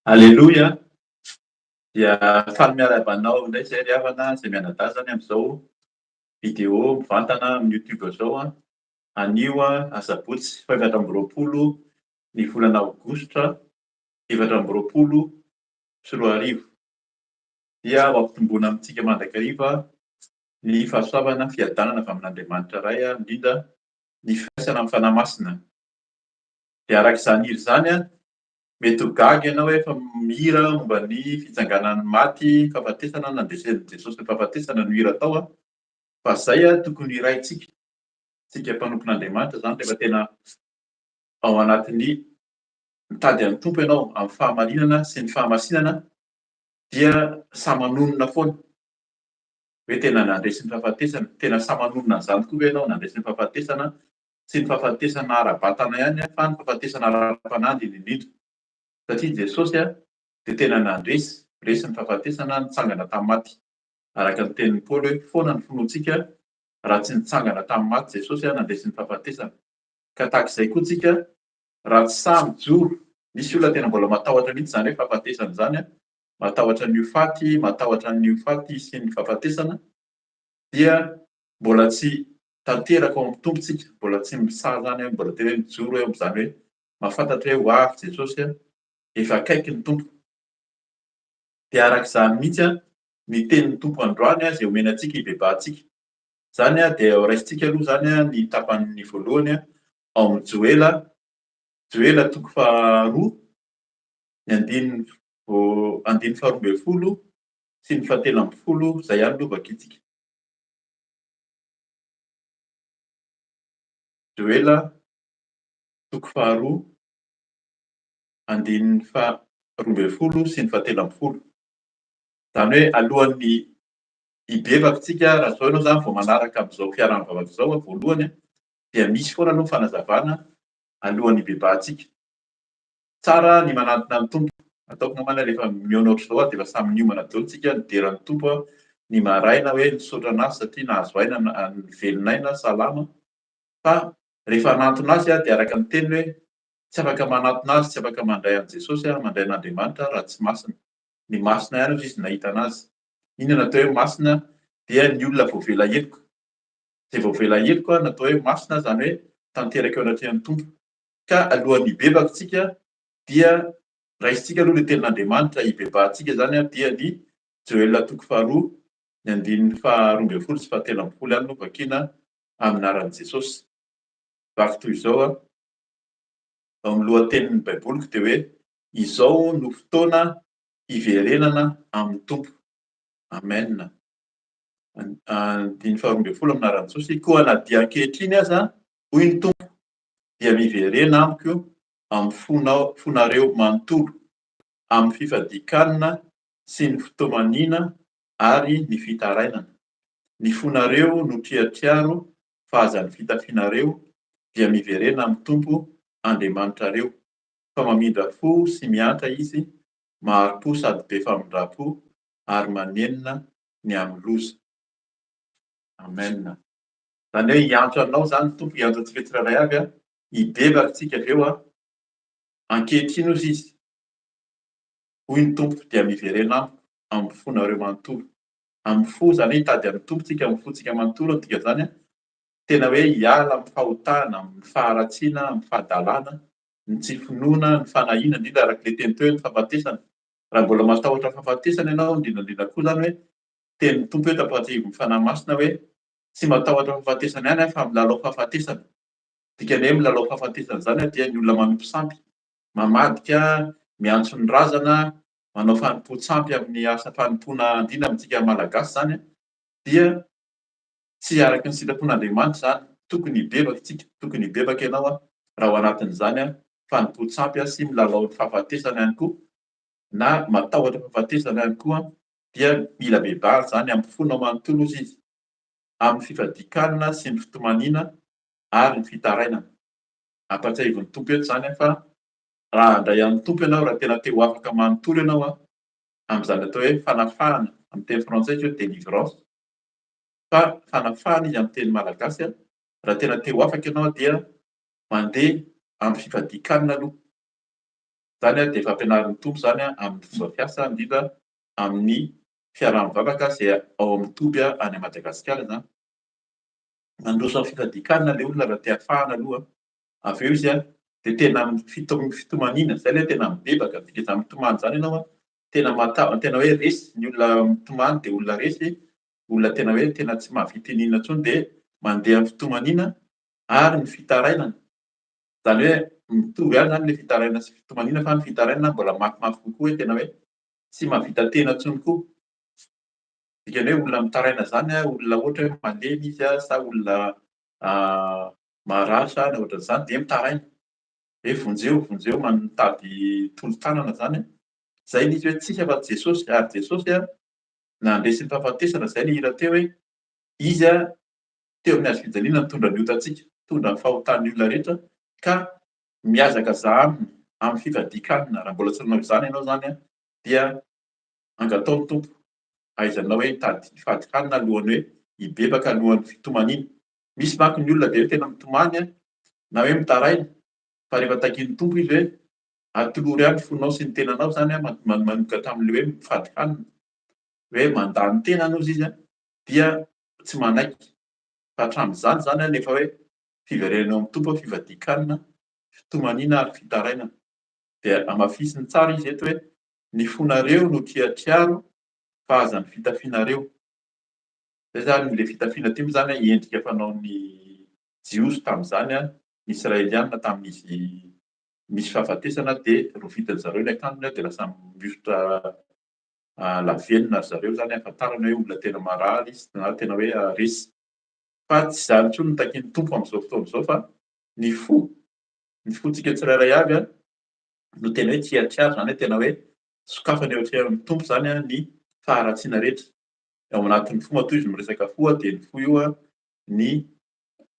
Alleloia. Dia faly miarabanao indray zay ry havana izay mianadahy zany amin'izao vidéo mivantana amin'ny YouTube zao anio asabotsy 2020 ny volana aogositra 2024 dia ho ampitomboana amintsika mandrakariva ny fahasoavana fiadanana avy amin'Andriamanitra iray indrindra ny firaisana amin'ny fanahy masina. Dia arak'izany iry zany mety ho gaga ianao efa mihira momba ny fitsanganan'ny maty fahafatesana nandesen'i Jesosy ny fahafatesana no hira tao fa zay tokony iraintsika tsika mpanompon'Andriamanitra zany rehefa tena ao anatin'ny mitady an'ny tompo ianao amin'ny fahamarinana sy ny fahamasinana dia samanonona foana hoe tena nandresy ny fahafatesana, tena samanonona an'izany tokoa ianao nandresy ny fahafatesana sy ny fahafatesana ara-batana ihany fa ny fahafatesana ara-panandro indrindra. Satria Jesosy dia tena nandresy ny fahafatesana nitsangana tamin'ny maty. Araka ny tenin'ny Paoly hoe foana ny finoantsika raha tsy nitsangana tamin'ny maty Jesosy nandresy ny fahafatesana. Ka tahak'izay koa tsika raha tsy samy joro, misy olona tena mbola matahotra mihitsy zany hoe fahafatesana izany matahotra ny faty sy ny fahafatesana dia mbola tsy tanteraka ao amin'ny tompontsika, mbola tsy misaha zany mbola tena hoe mijoro eo amin'izany hoe mahafantatra hoe ho avy Jesosy efa akaiky ny tompo. Dia arak'izany mihitsy ny tenin'ny tompo androany izay omena antsika hibebahantsika. Zany dia raisintsika aloha zany ny tapan'ny voalohany ao amin'ny Joela 2:2 ny andiny faharoa ambin'ny folo sy ny fahatelo ambin'ny folo izay ihany no vakitsika. Joela 2:2 andiny faharoa ambin'ny folo sy ny fahatelo ambin'ny folo. Zany hoe alohan'ny hibebaka tsika raha zao ianao zany vao manaraka amin'izao fiarahana izao voalohany dia misy foana aloha ny fanazavana alohan'ny hibebahantsika. Tsara ny manantona ny tompo. Ataoko namana rehefa mihaona ohatr'izao dia efa samy niomana daholo tsika nideran'ny tompo ny maraina hoe nisaotra anazy satria nahazo aina ny velon'aina salama. Fa rehefa hanantona azy dia araka ny teny hoe tsy afaka manantona azy, tsy afaka mandray an'i Jesosy mandray an'Andriamanitra raha tsy masina. Ny masina ihany izy nahita anazy. Inona no atao hoe masina? Dia ny olona voavela entiko Zay vao velahelo koa natao hoe masina zany hoe tanteraka eo anatrehan'ny tompo. Ka alohan'ny hibebaka tsika dia raisintsika aloha le tenin'Andriamanitra hibebahantsika zany dia ny Joel 2:2, ny 12 sy 13 any no vakiana amin'ny anaran'i Jesosy. Vaky toy izao amin'ny lohatenin'ny baibolika dia hoe izao no fotoana hiverenana amin'ny tompo. Amen. 12 amin'ny anaran'i Jesosy, koa na dia ankehitriny aza hoy ny tompo dia miverena amiko amin'ny fonareo manontolo, amin'ny fifadikanana sy ny fotoamaniana ary ny fitarainana. Ny fonareo no triatriaro fa aza ny fitafianareo dia miverena amin'ny tompo Andriamanitrareo. Fa mamindra fo sy miantra izy, maharo-po sady be famindrapo ary manenina ny amin'ny loza. Amen. Zany hoe hiantso anao zany ny tompo, hiantso antsika tsirairay avy hibebaka tsika avy eo ankehitriny ozy izy. Hoy ny tompo dia miverena amiko amin'ny fonareo manontolo. Amin'ny fo zany hitady amin'ny tompo tsika, amin'ny fontsika manontolo dika zany tena hoe hiala amin'ny fahotana, amin'ny faharatsiana, amin'ny fahadalàna, ny tsy finoana, ny fanahiana, indrindra araka le teny teo ny fahafatesana. Raha mbola matahotra fahafatesana ianao, indrindrandrindra koa zany hoe tenin'ny tompo hoe tapatsahivy ny fanahy masina hoe tsy matahotra fahafatesana ihany fa milalao fahafatesana. Dikany hoe milalao fahafatesana zany dia ny olona manompo sampy, mamadika, miantso ny razana, manao fanompoan-tsampy amin'ny asa fanompoana indrindra amintsika malagasy zany dia tsy araka ny sitrapon'Andriamanitra zany. Tokony hibebaka tsika, tokony hibebaka ianao raha ao anatin'izany fanompoan-tsampy sy milalao fahafatesana ihany koa, na matahotra fahafatesana ihany koa dia mila bebahana zany amin'ny fonao manontolo ozy izy, amin'ny fifadikanana sy ny fitomaniana ary ny fitarainana. Ampatsahivon'ny tompo eto zany fa raha handray amin'ny tompo ianao, raha tena te ho afaka manontolo ianao amin'izany atao hoe fanafahana, amin'ny teny frantsay hoe délivrance, fa fanafahana izy amin'ny teny malagasy raha tena te ho afaka ianao dia mandeha amin'ny fifadikanana aloha. Zany dia efa ampianarin'ny tompo zany amin'ny fomba-piasa indrindra amin'ny fiaraha-mivavaka izay ao amin'ny toby any Madagasikara zany. Mandroso amin'ny fifadikanana le olona raha te hafahana aloha. Avy eo izy dia tena fitomaniana, zay ilay tena mibebaka, dika izany mitomany zany ianao tena tena hoe resy, ny olona mitomany dia olona resy, olona tena hoe tena tsy mahavita inona intsony dia mandeha amin'ny fitomaniana ary ny fitarainana. Zany hoe mitovy ihany zany le fitarainana sy fitomaniana fa ny fitarainana mbola mafimafy kokoa hoe tena hoe tsy mahavita tena intsony koa. Dikany hoe olona mitaraina zany olona ohatra hoe malemy izy sa olona maratra na ohatran'izany dia mitaraina. Hoe vonjeo mitady tolo-tanana zany. Zay izy hoe tsika fa Jesosy, ary Jesosy nandresy ny fahafatesana, zay ny hira teo hoe izy teo amin'ny hazo fijaliana nitondra ny otantsika, nitondra ny fahotan'ny olona rehetra ka mihazakaza aminy amin'ny fifadikanana. Raha mbola tsy nanao izany ianao zany dia angatao ny tompo ahaizanao hoe hitady fadikanana alohan'ny hoe hibebaka alohan'ny fitomaniana. Misy manko ny olona dia tena mitomany na hoe mitaraina, fa rehefa takin'ny tompo izy hoe atolory ihany fonao sy ny tenanao zany manomboka tamin'le hoe fadikanana, hoe mandany tenana ozy izy dia tsy manaiky. Fa hatramin'izany zany nefa hoe fiverenana eo amin'ny tompo, fifadikanana, fitomaniana ary fitarainana. Dia amafisiny tsara izy eto hoe ny fonareo no triatriaro fa aza ny fitafianareo. Zay zany le fitafiana ty moa zany endrika fanaon'ny Jiosy tamin'izany ny Israelianina tamin'izy misy fahafatesana dia rovitany zareo ilay akanjony dia lasa mihosotra lavenona ry zareo zany ahafantarana hoe olona tena marary na tena hoe resy. Fa tsy izany intsony no takian'ny tompo amin'izao fotoana izao fa ny fontsika tsirairay avy no tena hoe triatriaro, zany hoe tena hoe sokafana eo atrehany tompo zany ny faharatsiana rehetra. Ao anatin'ny fo matoa izy miresaka fo dia ny fo io ny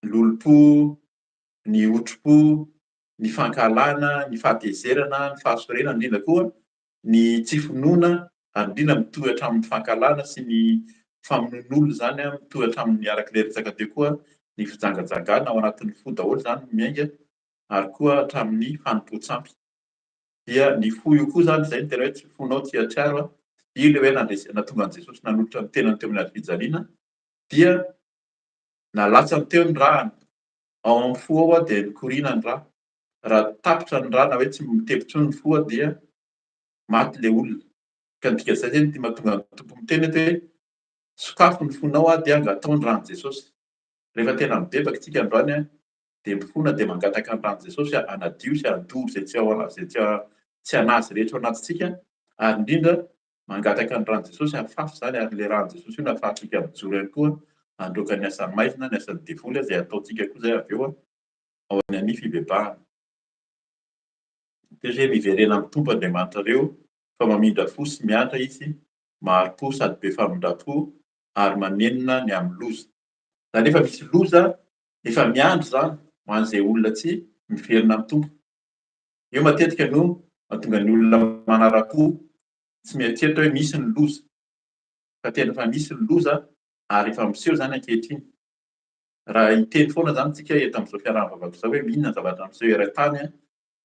lolo-po, ny otro-po, ny fankalana, ny fahatezerana, ny fahasorenana, indrindra koa ny tsy finoana, ary indrindra mitohy hatramin'ny fankalana sy ny famonoan'olona zany mitohy hatramin'ny arak'ilay resaka teo koa ny fijangajangana ao anatin'ny fo daholo zany miainga, ary koa hatramin'ny fanompoan-tsampy. Dia ny fo io koa zany zay ny tena hoe tsy fonao triatriaro io le hoe nahatonga an'i Jesosy nanolotra ny tenany teo amin'ny hazo fijaliana dia nalatsa ny teo ny rahany. Ao amin'ny fo ao dia nikoriana ny rà. Raha tapitra ny rà na hoe tsy mitebotry ny fo dia maty ilay olona. Ka ny dikan'izay zany ty mahatonga ny tompo miteny eto hoe sokafo ny fonao dia angatao ny ran'i Jesosy. Rehefa tena mibebaka tsika androany dia mifona dia mangataka ny ran'i Jesosy hanadio sy hadory zay tsy hanazy rehetra ao anatintsika, ary indrindra mangataka ny ran'i Jesosy hafafy zany, ary ilay ran'i Jesosy io nahafahantsika mijoro ihany koa handroaka ny asany maizina, ny asany devoly izay ataontsika koa zay avy eo ao amin'ny fibebahana. Dia hoe miverena amin'ny tompo Andriamanitra reo fa mamindra fo sy miandra izy, mahari-po sady be famindram-po ary manenina ny amin'ny loza. Zany efa misy loza efa miandry zany ho an'izay olona tsy miverina amin'ny tompo. Eo matetika no mahatonga ny olona manara-po tsy mieritreritra hoe misy ny loza, fa tena efa misy ny loza ary efa miseho zany ankehitriny. Raha hiteny foana zany tsika eto amin'izao fiarahavavaka izao hoe inona ny zavatra miseho eran-tany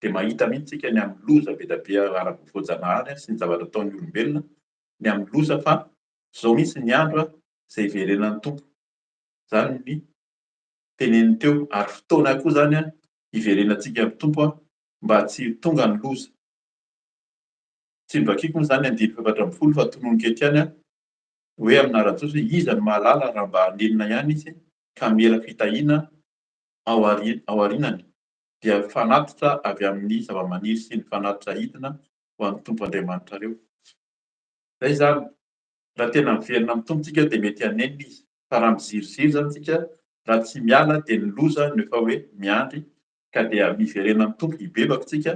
dia mahita mihitsy tsika ny amin'ny loza be dia be ara-voajanahary sy ny zavatra ataon'ny olombelona ny amin'ny loza, fa zao mihitsy ny andro izay iverenan'ny tompo. Zany ny teneniny teo, ary fotoana koa zany iverenantsika amin'ny tompo mba tsy tonga ny loza. Tsy novakiako moa zany andiny efatra ambin'ny folo fa tonono ankehitriny hoe amin'anaran'i Jesosy hoe iza ny mahalala raha mba hanenina ihany izy ka mela fitahiana ao aorianany, dia fanatitra avy amin'ny zavamaniry sy ny fanatitra hidina ho an'ny tompo Andriamanitra reo. Zay zany, raha tena miverina amin'ny tompo tsika dia mety hanenina izy, fa raha miziroziry zany tsika, raha tsy miala dia ny loza no efa hoe miandry, ka dia miverena amin'ny tompo hibebaka tsika,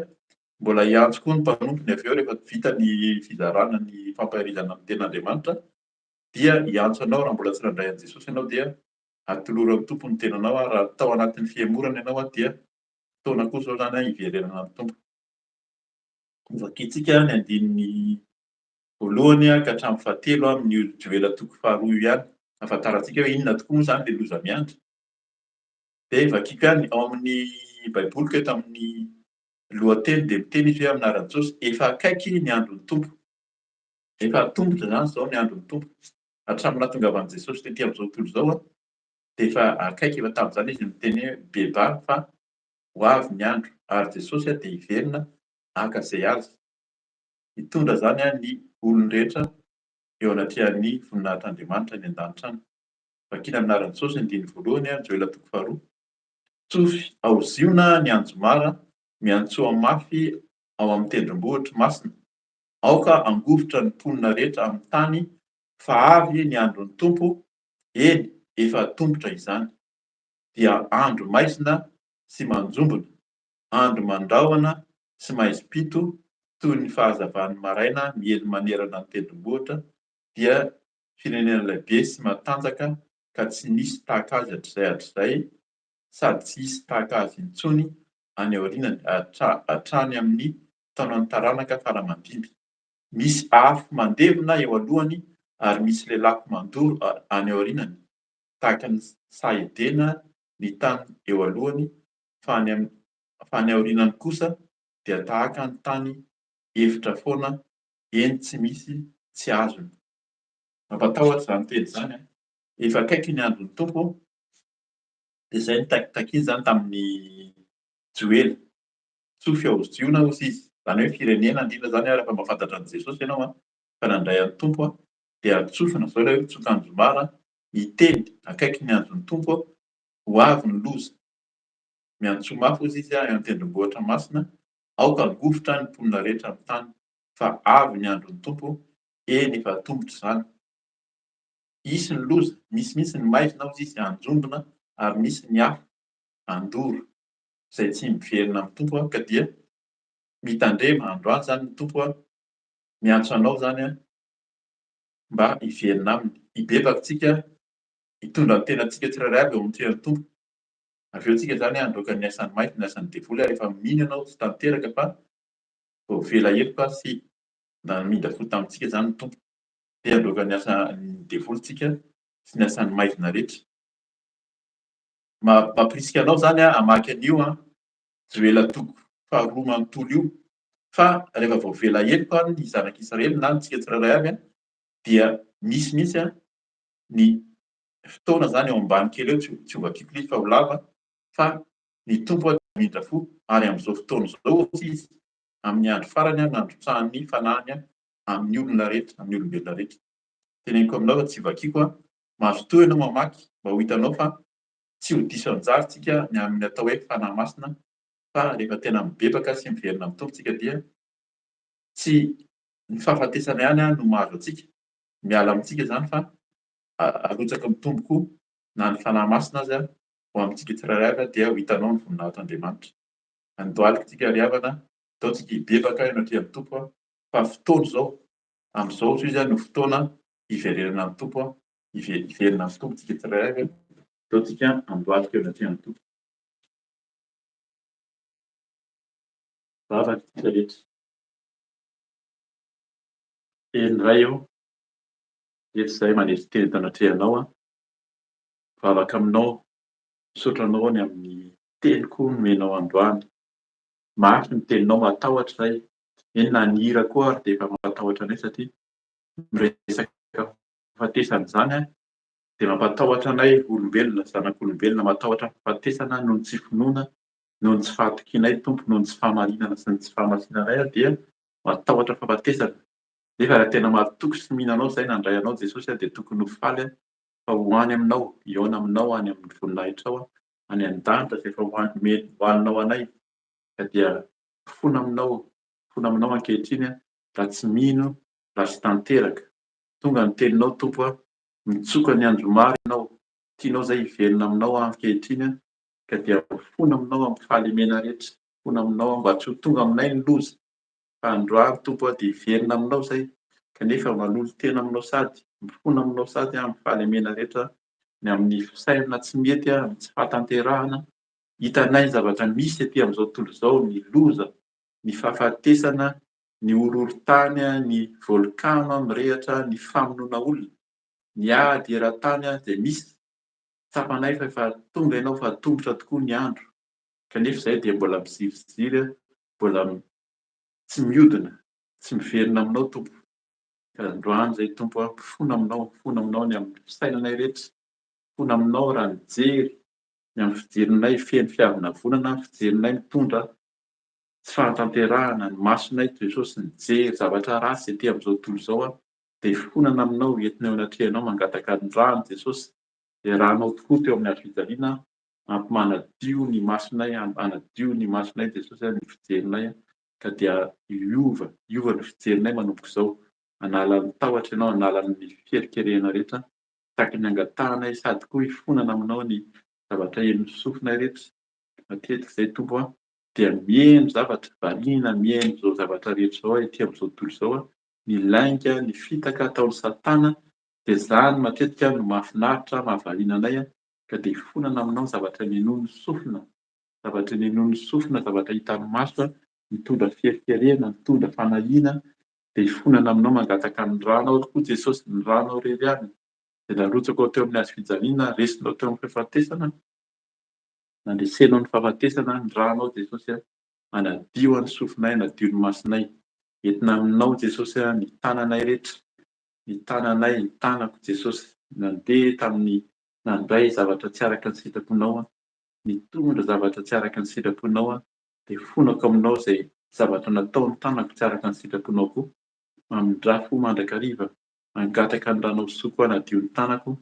mbola hiantso koa ny mpanompony avy eo rehefa vita ny fizarana ny fampahirizana amin'ny ten'Andriamanitra, dia hiantso anao raha mbola tsy nandray an'i Jesosy ianao dia atoloro amin'ny tompo ny tenanao. Raha tao anatin'ny fiemorana ianao dia fotoana koa zao zany hiverenana amin'ny tompo. Vakintsika ny andininy voalohany ka hatramin'ny fahatelo amin'ny Joela toko faharoa ihany, ahafantarantsika hoe inona tokoa moa zany ilay loza miandry. Dia vakiako ihany ao amin'ny baiboliko eto amin'ny lohateny dia miteny izy hoe amin'ny anaran'i Jesosy efa akaiky ny andron'ny tompo. Efa tongotra zany zao ny andron'ny tompo. Hatramin'ny nahatongavan'i Jesosy tetỳ amin'izao tontolo izao dia efa akaiky, efa tamin'izany izy miteny hoe beba fa ho avy ny andro, ary Jesosy dia hiverina haka izay azy. Hitondra zany ny olon-drehetra eo anatrehan'ny voninahitr'Andriamanitra ny an-danitra any. Vakiana amin'ny anaran'i Jesosy andiny voalohany Joela toko faharoa. Tsofy aoziona ny anjomara, miantsoa mafy ao amin'ny tendrombohitra masina. Aoka angovotra ny mponina rehetra amin'ny tany, fa avy ny andron'ny tompo, eny efa tongotra izany. Dia andro maizina sy manjombona, andro mandrahona sy maizim-pito, toy ny fahazavan'ny maraina miely manerana ny tendrombohitra, dia firenena lehibe sy matanjaka ka tsy nisy tahaka azy hatr'izay, sady tsy hisy tahaka azy intsony any aorianany hatrany amin'ny taonan'ny taranaka faramandimby. Misy afo mandevona eo alohany ary misy lelafo mandoro any aorianany, tahaka ny sahedena ny tany eo alohany, fa ny aorianany kosa dia tahaka ny tany efitra foana, eny tsy misy tsy azony. Mampatahotra zany teny zany efa akaiky ny andron'ny tompo. Dia izay no takitakiana zany tamin'ny Joely. Tsofy aoziona hozy izy, zany hoe firenena indrindra zany rehefa mahafantatra an'i Jesosy ianao fa nandray an'ny tompo dia tsofina zao ilay hoe tsokan-jomara miteny akaiky ny andron'ny tompo, ho avy ny loza. Miantsoa mafy hozy izy eo an-tendrombohitra masina, aoka angovotra ny mponina rehetra amin'ny tany, fa avy ny andron'ny tompo, eny efa tongotra izany. Misy ny loza, misy ny maizina hozy izy anjombona, ary misy ny afo andoro izay tsy miverina amin'ny tompo ka dia mitandrema androany zany ny tompo miantso anao zany mba hiverina aminy. Hibebaka tsika, hitondra ny tenantsika tsirairay avy eo amin'ny tsenan'ny tompo. Avy eo tsika zany handroaka ny asany maizina, ny asany devoly, rehefa miny ianao tsy tanteraka fa vao vela heloka sy namindra fo tamintsika zany ny tompo, dia handroaka ny asany devolyntsika sy ny asany maizina rehetra. Mampirisika anao zany hamaky an'io Joela toko faharoa manontolo io, fa rehefa vao vela heloka ny zanak'Israely na antsika tsirairay avy dia misy mihitsy ny fotoana zany eo ambany kely eo tsy ho vakiako fa ho lava fa ny tompo mindra fo ary amin'izao fotoana izao izy amin'ny andro farany nandrotsahany fanahiny amin'ny olona rehetra, amin'ny olombelona rehetra. Teneniko aminao fa tsy vakiako mahazo toa ianao mamaky mba ho hitanao fa tsy ho diso anjara tsika ny amin'ny atao hoe fanahy masina fa rehefa tena mibebaka sy miverina amin'ny tompontsika dia tsy ny fahafatesana ihany no mahazo antsika. Miala amintsika zany fa arotsaka mitombo koa na ny fanahy masina aza ho amintsika tsirairay avy dia ho hitanao ny voninahit'Andriamanitra. Andohalika tsika ry havana, ataontsika hibebaka ianatria ny tompo fa fotoana izao amin'izao ohatra izy no fotoana hiverenana amin'ny tompo hiverina amin'ny tompo tsika tsirairay avy ataontsika andohalika ianatria ny tompo. Vavaka tsika rehetra. Teny iray eo eto izahay mandresy teny tanatrianao vavaka aminao misaotra anao ny amin'ny teniko nomenao androany. Mafy ny teninao matahotra izay. Eny na ny hira koa ary dia efa mampatahotra anay satria miresaka fahafatesana izany dia mampatahotra anay olombelona, zanak'olombelona matahotra fahafatesana noho ny tsy finoana, noho ny tsy fahatokianay tompo, noho ny tsy fahamarinana sy ny tsy fahamasinanay dia matahotra fahafatesana. Nefa raha tena mahatoky sy mihina anao izay nandray anao Jesosy dia tokony ho faly fa ho any aminao, hiaona aminao any amin'ny voninahitrao any an-danitra izay efa hohaninao anay ka dia fona aminao ankehitriny raha tsy mino raha tsy tanteraka. Tonga ny teninao tompo mitsoka ny andro maro ianao, tianao izay hiverina aminao ankehitriny ka dia fona aminao amin'ny fahalemena rehetra, fona aminao mba tsy ho tonga aminay ny loza fa androany tompo dia hiverina aminao izay kanefa manolo tena aminao sady mifona aminao sady amin'ny fahalemena rehetra ny amin'ny fisainana tsy mety ny tsy fahatanterahana. Hitanay zavatra misy aty amin'izao tontolo izao, ny loza, ny fahafatesana, ny horohorontany, ny volkano mirehatra, ny famonoana olona, ny ady eran-tany dia misy. Tsapanay fa efa tonga ianao fa tongotra tokoa ny andro kanefa izay dia mbola miziriziry, mbola tsy mihodina, tsy miverina aminao tompo. Ka androany izay tompo fona aminao ny amin'ny fisainanay rehetra, fona aminao raha nijery ny amin'ny fijerinay feno fiavinavonana, fijerinay mitondra tsy fahatanterahana, ny masonay Jesosy nijery zavatra ratsy aty amin'izao tontolo izao dia fonana aminao entina eo anatrehanao mangataka ny rano Jesosy dia rahanao tokoa teo amin'ny hazofijaliana ampimanadio ny masonay, anadio ny masonay Jesosy ny fijerinay ka dia hiova ny fijerinay manomboka izao. Hanala ny tahotra ianao, hanala ny fieritreretana rehetra tahaka ny angatanay sady koa hifonana aminao ny zavatra eny sofinay rehetra. Matetika izay tompo dia mihaino zavatra variana, mihaino izao zavatra rehetra izao ety amin'izao tontolo izao ny lainga, ny fitaka ataon'ny Satana dia izany matetika no mahafinaritra, mahavariana anay ka dia hifonana aminao zavatra nenono sofina, zavatra nenono sofina, zavatra hitan'ny maso mitondra fieritreretana, mitondra fanahiana dia hifonana aminao mangataka ny ranao koa Jesosy, ny ranao irery ihany dia narotsaka ao teo amin'ny hazofijaliana, resinao teo amin'ny fahafatesana, nandresenao ny fahafatesana ny ranao Jesosy hanadio ny sofinay, hanadio ny masonay. Entina aminao Jesosy ny tananay rehetra, ny tananay, ny tanako Jesosy nandeha tamin'ny nandray zavatra tsy araka ny sitraponao, nitondra zavatra tsy araka ny sitraponao dia fonako aminao izay zavatra nataony tanako tsy araka ny sitraponao koa. Mandra fo mandrakariva, mangataka ny ranao fisoko hanadio ny tanako,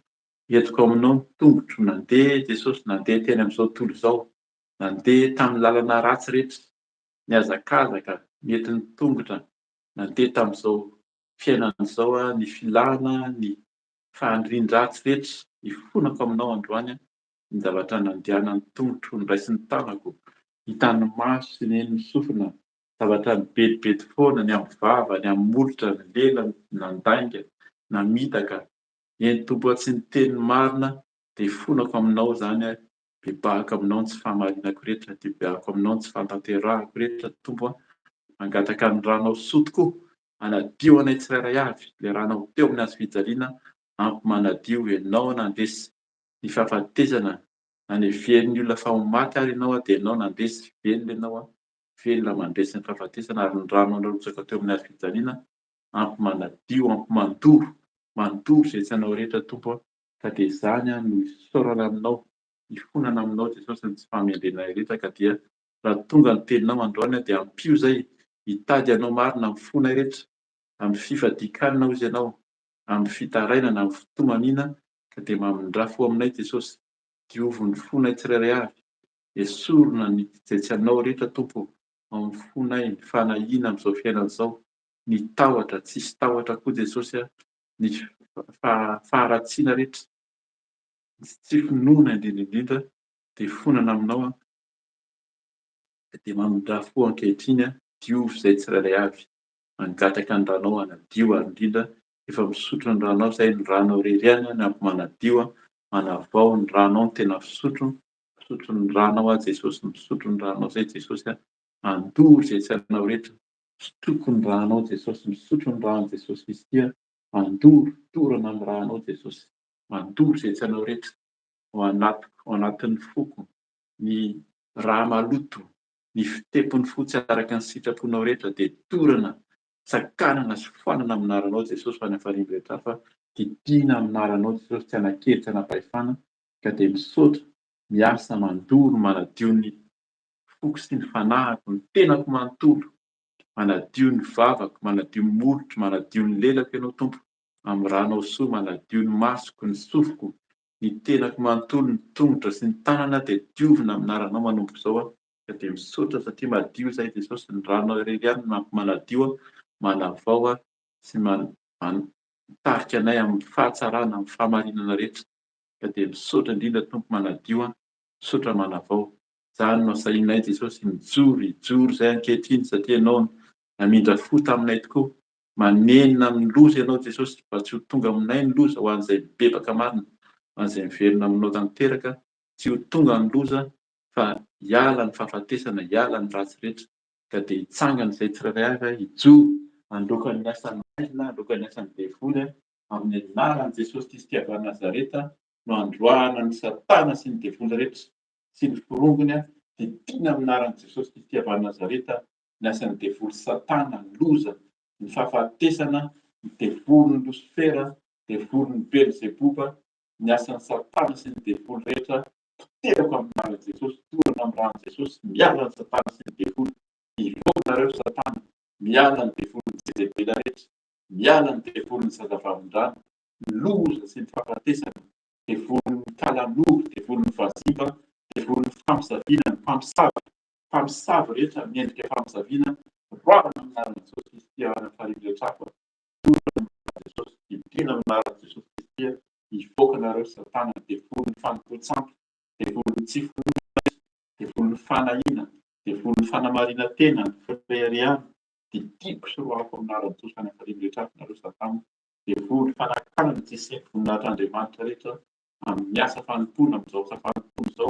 entiko aminao ny tongotro nandeha Jesosy, nandeha teny amin'izao tontolo izao, nandeha tamin'ny lalana ratsy rehetra, niazakazaka, nety ny tongotra, nandeha tamin'izao fiainana izao ny filàna, ny fahandrian-dratsy rehetra, hifonako aminao androany ny zavatra nandehanan'ny tongotro, niraisin'ny tanako, hitan'ny maso sy neny ny sofina, zavatra nibedibedy foana ny amin'ny vava, ny amin'ny molotra, ny lela, nandainga, namitaka. Eny tompo tsy ny teny marina dia hifonako aminao izany bebahako aminao ny tsy fahamarinako rehetra, dia bebahako aminao ny tsy fahatanterahako rehetra tompo mangataka ny ranao soa hanadio anay tsirairay avy, ilay ranao teo amin'ny hazofijaliana ampimanadio ianao nandresy ny fahafatesana, naneven'ny olona fa ho maty ary ianao dia ianao nandresy velona ianao, velona mandresy ny fahafatesana ary ny rano narotsaka teo amin'ny hazofijaliana ampimanadio, ampimandoro, mandoro izay tsy anao rehetra tompo ka dia izany no isaorana aminao, hifonana aminao Jesosy ny tsy fahamendrenay rehetra ka dia raha tonga ny teninao androany dia ampio izay hitady anao marina amin'ny fonay rehetra, amin'ny fifadikanana hozy ianao, amin'ny fitarainana, amin'ny fitomaniana ka dia mamindrafo aminay Jesosy. Diovy ny fonay tsirairay avy, esorina ny izay tsy anao rehetra Tompo amin'ny fonay, ny fanahiana amin'izao fiainana izao, ny tahotra, tsisy tahotra koa Jesosy ny faharatsiana rehetra, tsy finoana indrindra dia fonana aminao dia mamindrafo ankehitriny diovy izay tsirairay avy, mangataka ny ranao hanadio ary indrindra efa misotro ny ranao izay ny ranao reriana ny ampy manadio manavao ny ranao ny tena fisotro ny ranao Jesosy, misotro ny ranao izay Jesosy mandory izay tsy anao rehetra, sotroko ny ranao Jesosy, misotro ny rano Jesosy izy ity mandory, dorana amin'ny ranao Jesosy, mandory izay tsy anao rehetra ao anatin'ny foko, ny raha maloto, ny fitepony fotsy araka ny sitraponao rehetra dia dorana, sakanana sy foanana amin'ny anaranao Jesosy fa ny hafaliana rehetra hafa, didina amin'ny anaranao Jesosy tsy hanakely tsy hanapahefana ka dia misaotra, miasa mandory manadio ny foko sy ny fanahiko, ny tenako manontolo, manadio ny vavako, manadio ny molotro, manadio ny lelako ianao Tompo, amin'ny ranao soa manadio ny masoko, ny sofiko, ny tenako manontolo, ny tongotra sy ny tanana dia diovina amin'ny anaranao manomboka izao ka dia misaotra satria madio izay Jesosy, ny ranao reriany manadio manavao sy mitarika anay amin'ny fahatsarana, amin'ny fahamarinana rehetra ka dia misaotra indrindra Tompo manadio, misaotra manavao. Izany no asahinay Jesosy mijoro izay ankehitriny satria ianao namindra fo taminay tokoa, manenina amin'ny loza ianao Jesosy mba tsy ho tonga aminay ny loza ho an'izay bebaka marina, ho an'izay miverina aminao tanteraka, tsy ho tonga ny loza fa hiala ny fahafatesana, hiala ny ratsy rehetra ka dia hitsangana izay tsirairay avy hijoro handroaka ny asan'ny maizina, handroaka ny asan'ny devoly amin'ny anaran'i Jesosy Kristy avy Nazareta no androahana ny Satana sy ny devoly rehetra sy ny forongony didina amin'ny anaran'i Jesosy Kristy avy Nazareta ny asan'ny devoly Satana, ny loza, ny fahafatesana, ny devolin'ny Losifera, devolin'ny Belzebuba, ny asan'ny Satana sy ny devoly rehetra terako amin'ny anaran'i Jesosy, dorana amin'ny ranon'i Jesosy, miala ny Satana sy ny devoly, hivoaka ireo Satana, miala ny devolin'ny Jezebela rehetra, miala ny devolin'ny zazavavindrano, ny loza sy ny fahafatesana, devolin'ny kalamoro, devolin'ny vaziva, devolin'ny fampisaviana, ny mpamosavy rehetra miendrika fampisaviana, roahana amin'ny anaran'i Jesosy Kristy amin'ny fahaliana rehetra hafa, dorana amin'ny Jesosy, hidina amin'ny anaran'i Jesosy Kristy, hivoaka nareo Satana, devolin'ny fanompoan-tsampy, devolin'ny tsy finoana, devolin'ny fanahiana, devolin'ny fanamarina tena, ny firehariana, didiko sy roahako amin'ny anaran'i Jesosy any fahaliana rehetra hafa nareo Satana, devoly fanakanana tsy sempo voninahitran'Andriamanitra rehetra amin'ny asa fanompoana amin'izao asa fanompoana izao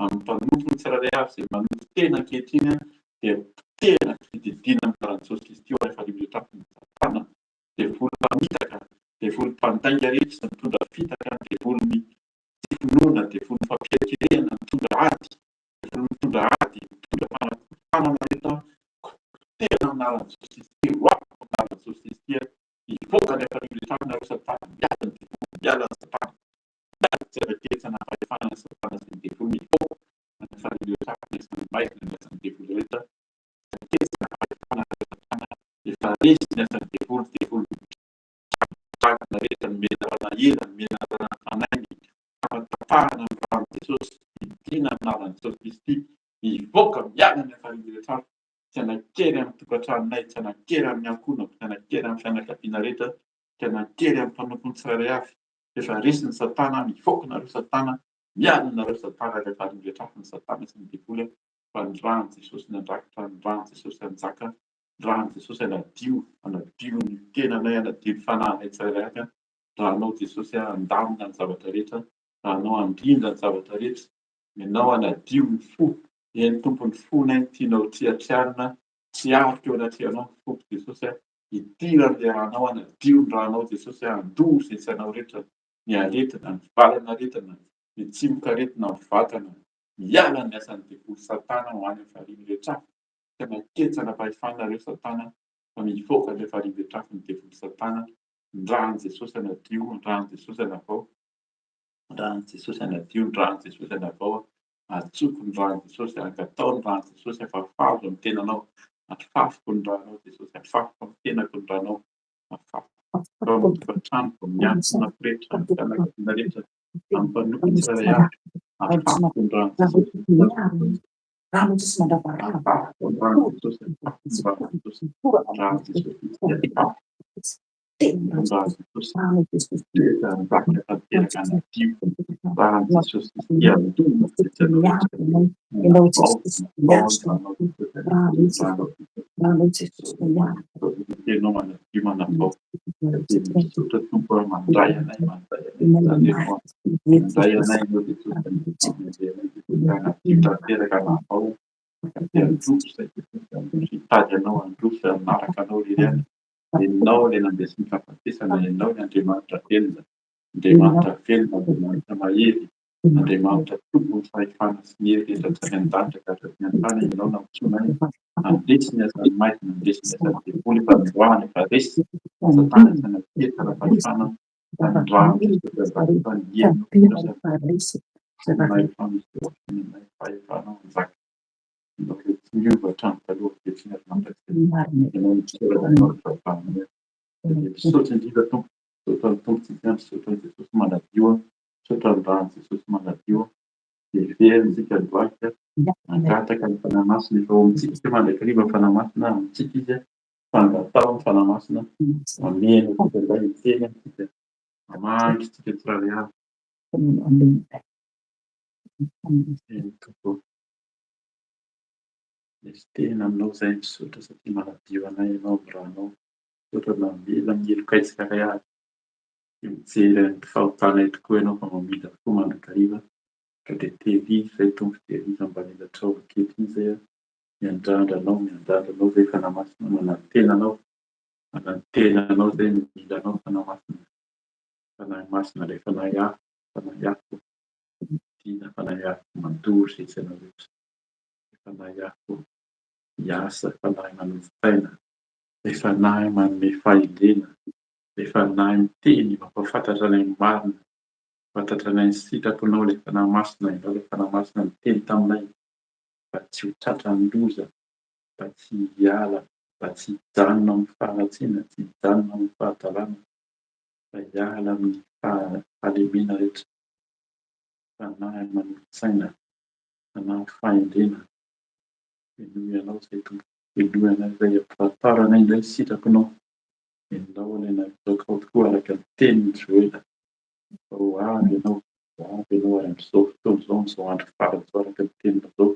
amin'ny mpanompo ny tsirairay avy izay manompo tena ankehitriny dia tena fididina amin'ny anaran'i Jesosy Kristy ho any fahaliana rehetra hafa ny Satana, devoly mpamitaka, devoly mpandainga rehetra sy mitondra fitaka, devoly tsy finoana, devoly fampirekerehana, mitondra ady, devoly mitondra ady, mitondra fanakotana rehetra tena amin'ny anaran'i Jesosy Kristy, roahako amin'ny anaran'i Jesosy Kristy hivoaka ny fahaliana rehetra hafa nareo Satana, miala ny devoly, miala ny Satana, miala tsy hanakely tsy hanapahefana ny Satana sy ny devoly mivoaka ny fahaliana rehetra hafa ny asan'ny maizina ny asan'ny devoly rehetra, tsy hanakely tsy hanapahefana nareo Satana, efa resy ny asan'ny devoly dragana rehetra ny mena fanahirana, ny mena fanainy, tapatapahana amin'ny ranon'i Jesosy, hidina amin'ny anaran'i Jesosy Kristy, hivoaka miala ny fahaliana rehetra hafa, tsy hanakely amin'ny tokantranonay, tsy hanakely amin'ny ankonako, tsy hanakely amin'ny fianakaviana rehetra, tsy hanakely amin'ny mpanompo ny tsirairay avy, efa resy ny Satana, mivoaka nareo Satana, miala nareo Satana ilay fahaliana rehetra hafa ny Satana sy ny devoly fa ny ranon'i Jesosy ny andrakitra, ny ranon'i Jesosy hanjaka, ny ranon'i Jesosy hanadio ny tenanay, hanadio ny fanahinay tsirairay avy, ranao Jesosy handamina ny zavatra rehetra, ranao handrindra ny zavatra rehetra, ianao hanadio ny fo, eny Tompo ny fonay no tianao triatrianina, tsy arika eo anatrehanao ny foko Jesosy, hidirana ilay ranao, hanadio ny ranao Jesosy, handory izay tsy anao rehetra, ny aretina, ny valana aretina, ny tsimoka aretina amin'ny vatana, miala ny asan'ny devoly Satana ho any amin'ny fahaliana rehetra hafa, tsy hanakely tsy hanapahefana nareo Satana fa mivoaka ilay fahaliana rehetra hafa ny devoly Satana, ny ranon'i Jesosy hanadio, ny ranon'i Jesosy hanavao. Raha ny Jesosy anadio, raha ny Jesosy anavao, atsoko ny raha ny Jesosy, ankatao ny raha ny Jesosy, afafako ny tenanao, afafako ny ranao Jesosy, afafako ny tenako ny ranao, afafako amin'ny tokantranoko, miantona rehetra, ny fianakaviana rehetra, amin'ny mpanompo tsirairay avy, afafako ny raha ny Jesosy, afafako ny raha ny Jesosy, afafako ny raha ny Jesosy, raha ny Jesosy, afafako ny raha ny Jesosy, toetra mibaka tanteraka anadio, raha ny Jesosy dia mitombo rehetra rehetra, tenao manadio manavao, teny misotra tompo hoe mandray anay, mandray anay, mandray anay ianao Jesosy, mandeha anay Jesosy, anadio tanteraka anavao, de androso zay Jesosy, androso hitady anao, androso hanaraka anao irery any, ianao ilay nandeha sy nifahafatesana, ianao ny Andriamanitra velona, Andriamanitra velona, Andriamanitra mahery, Andriamanitra tompony fahefana sy ny hery rehetra tsy any an-danitra ka hatrany an-tany, ianao nampitsoana ahy, andresy ny asany maika, nandresy ny asany devoly, efa nindroahana, efa resy, Satana saina tiaka raha-pahefana, nandrahana Jesosy azaka fa niheriny Jesosy, nay famesehoana ny nay fahefanao anjaka, ianao ilay tsy miova hatramin'ny taloha dia tsy miara-mandraka, ianao mitsoratra ny fahafanana, dia misaotra indrindra tompo, misaotra ny tompontsika, misaotra ny Jesosy manadio, misaotra ny rahan'i Jesosy manadio, dia very isika androahika, mangataka ny fanahy-masina efa ao amintsika mandraiky hariva ny fanahy-masina amintsika izy, fangatao ny fanahy-masina, mameno antsika indray hiteny amintsika, mamaky isika tsirairay avy. Teny tompo, misy tena aminao izay misaotra satria manadio anay ianao amin'ny ranao, misaotra namela mielokaitsika iray avy, dia mijery ny fahotanay tokoa ianao fa mamita tokoa mandraka hariva, ka dia tehirizy izay tompo, tehirizy amban'elatrao ankehitriny izay a, miandrandranao izay fanahy masina, manantenanao izay milanao fanahy masina ilay fanahy afo, fanahy afo dina, fanahy afo mandory izay isainao rehetra, fanahy afo miasa, fanahy manovo-tsaina, ilay fanahy manome fahendrena, ilay fanahy miteny mampahafantatra anay ny marina, mampahafantatra anay ny sitraponao, ilay fanahy masina ianao, ilay fanahy masina miteny taminay mba tsy ho tratran'ny loza, mba tsy hiala, mba tsy hijanona amin'ny faharatsiana, tsy hijanona amin'ny fahatalana, fa hiala amin'ny fahalemena rehetra, fanahy manovo-tsaina, fanahy fahendrena, enoy ianao izay tompo, enoy anay izay ampahafantaro anay indray ny sitraponao, ianao ilay navitao tokoa araka ny tenin'ny Joela, fa ho avy ianao ary amin'izao fotoana izao, amin'izao andro farany izao araka ny teninao izao,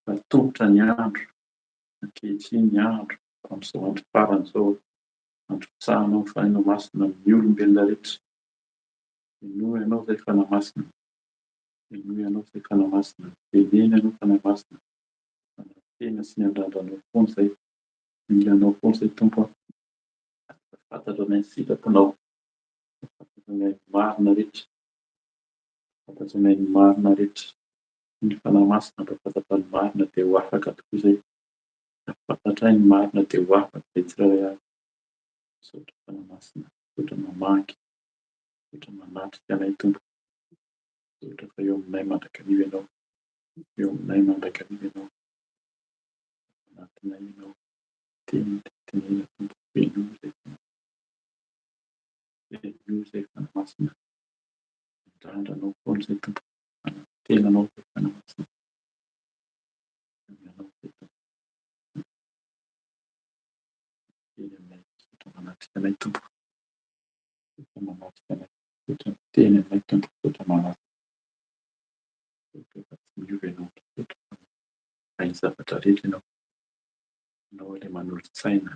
fa tongotra ny andro, ankehitriny ny andro, amin'izao andro farany izao, andro pitsahanao ny fanahy masina amin'ny olombelona rehetra, enoy ianao izay fanahy masina, enoy ianao izay fanahy masina, teneny ianao fanahy masina, tena sy ny andrandranao foana izay, milanao foana izay tompo a, fantatra anay ny sitraponao, fantatra anay ny marina rehetra, fantatra anay ny marina rehetra, ny fanahy masina mpampafantatra ny marina dia ho afaka tokoa izay, fantatra ny marina dia ho afaka izay tsirairay avy, misaotra fanahy masina, misaotra mamaky, misaotra manatrika anay tompo, misaotra fa eo aminay mandrakariva ianao, eo aminay mandrakariva ianao, anatinay ianao, tenena tompo, enoy izay fanahy masina, indrandranao foana izay tompo, tenanao izay fanahy masina, ianao izay tompo, teny aminay, misaotra manatrika anay tompo, misaotra manatrika anay, misaotra miteny aminay tompo, misaotra manatrika, misaotra fa tsy miova ianao, misaotra fa mahay zavatra rehetra ianao, ianao ilay manolo-tsaina,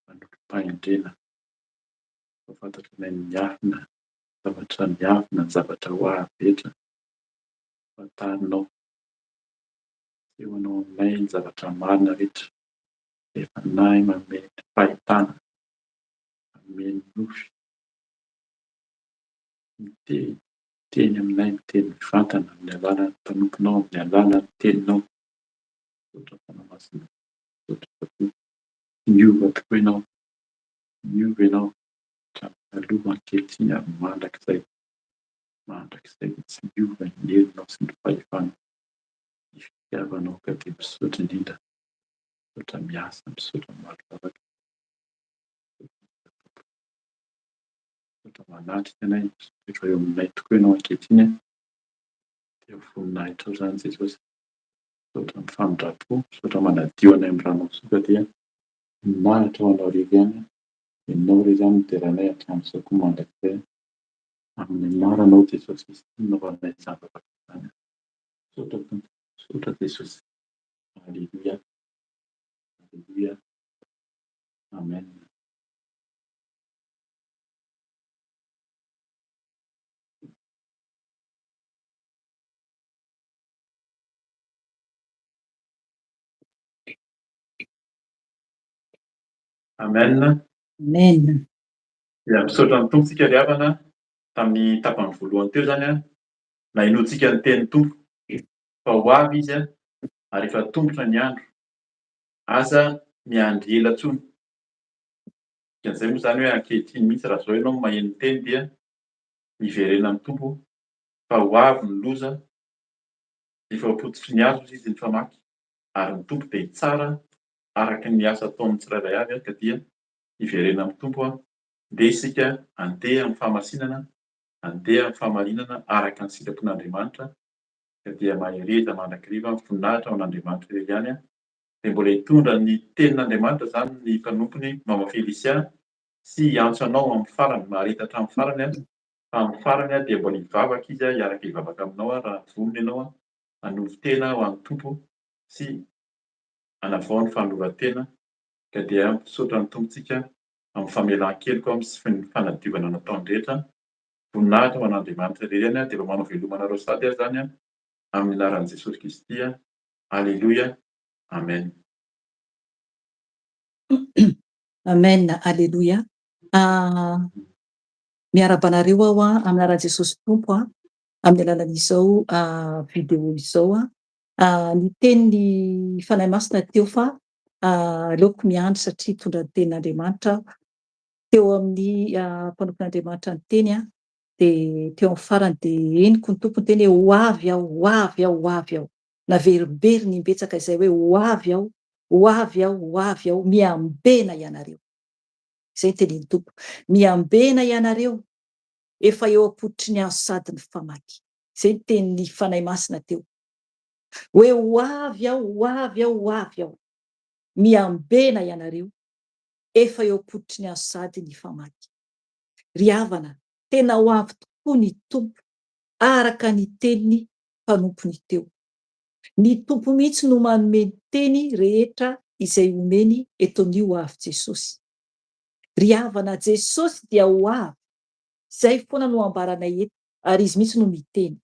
manolo-pahendrena, mampafantatra anay ny miafina, zavatra miafina, ny zavatra ho avy rehetra, afantaranao, asehoanao aminay ny zavatra marina rehetra, ilay fanahy manome fahitana, manome ny nofy, miteny aminay, miteny mivantana amin'ny alalan'ny mpanomponao, amin'ny alalan'ny teninao, misaotra fanahy masina, misaotra fa toa miova tokoa ianao, miova ianao hatramin'ny taloha ankehitriny ary mandrakizay. mandrakizay tsy miova ny helinao sy ny fahefana. Ny fitiavanao ka dia misaotra indrindra, misaotra miasa, misaotra mahavavaka, misaotra manatrika anay, misaotra eo aminay tokoa ianao ankehitriny a, dia voninahitra ao izany Jesosy. Misaotra amin'ny famindrampo, misaotra manadio anay amin'ny ranao soka dia manitra ho anao irery ihany. Ianao irery izany no deranay hatramin'izao koa mandrakizay. Amin'ny anaranao Jesosy misy nanaovanay zavatra izany. Misaotra Tompo, misaotra Jesosy. Alleluia, alleluia, amen. Amen. Amen. Dia misaotra ny tompontsika ry havana. Tamin'ny tapany voalohany teo izany a, nahinoantsika ny tenin'ny Tompo fa ho avy izy a, ary efa tombotra ny andro, aza miandry ela intsony. Dikan'izay moa izany hoe ankehitriny mihitsy raha izao ianao maheno ny teny dia miverena amin'ny Tompo fa ho avy ny loza, efa apototra ny azo izy ny famaky, ary ny Tompo dia tsara araka ny asa ataon'ny tsirairay avy ka dia miverena amin'ny Tompo a, ndeha isika andeha amin'ny famasinana, andeha amin'ny famarinana araka ny sitrapon'Andriamanitra, ka dia mahereza mandrakiriva ny voninahitra ao an'Andriamanitra irery ihany a. Dia mbola hitondra ny tenin'Andriamanitra izany ny mpanompony Mama Felisia sy hiantso anao amin'ny farany, maharita hatramin'ny farany a, fa amin'ny farany a dia mbola hivavaka izy a, hiaraka hivavaka aminao a raha vonona ianao a, hanovy tena ho an'ny Tompo sy hanavao ny fandoroan-tena. Ka dia misaotra ny tompontsika amin'ny famelan-keloka sy ny fanadiovana nataony rehetra. Voninahitra ho an'Andriamanitra irery ihany a, dia efa manao velomanareo sady azy izany a, amin'ny anaran'i Jesosy Kristy a. Alleluia, amen. Amen, alleluia. Miarabanareo aho a amin'ny anaran'i Jesosy Tompo a, amin'ny alalan'izao vidéo izao a. Ny tenin'ny fanahy masina teo fa aleoko miandry satria hitondra ny tenin'Andriamanitra teo amin'ny mpanompon'Andriamanitra ny teny a, dia teo amin'ny farany dia henoko ny tompo ny teny hoe ho avy aho, ho avy aho, ho avy aho. Naverimbery ny betsaka izay hoe ho avy aho, ho avy aho, ho avy aho, miambena ianareo. Izay ny tenin'ny Tompo, miambena ianareo, efa eo am-poditry ny azo sady ny famaky. Izay ny tenin'ny fanahy masina teo hoe ho avy aho, ho avy aho, ho avy aho, miambena ianareo, efa eo am-poditry ny azo sady ny famaky. Ry havana, tena ho avy tokoa ny Tompo araka ny teniny mpanompony teo. Ny Tompo mihitsy no manome ny teny rehetra izay omeny eto anio ho avy Jesosy. Ry havana, Jesosy dia ho avy, izay foana no ambaranay eto, ary izy mihitsy no miteny.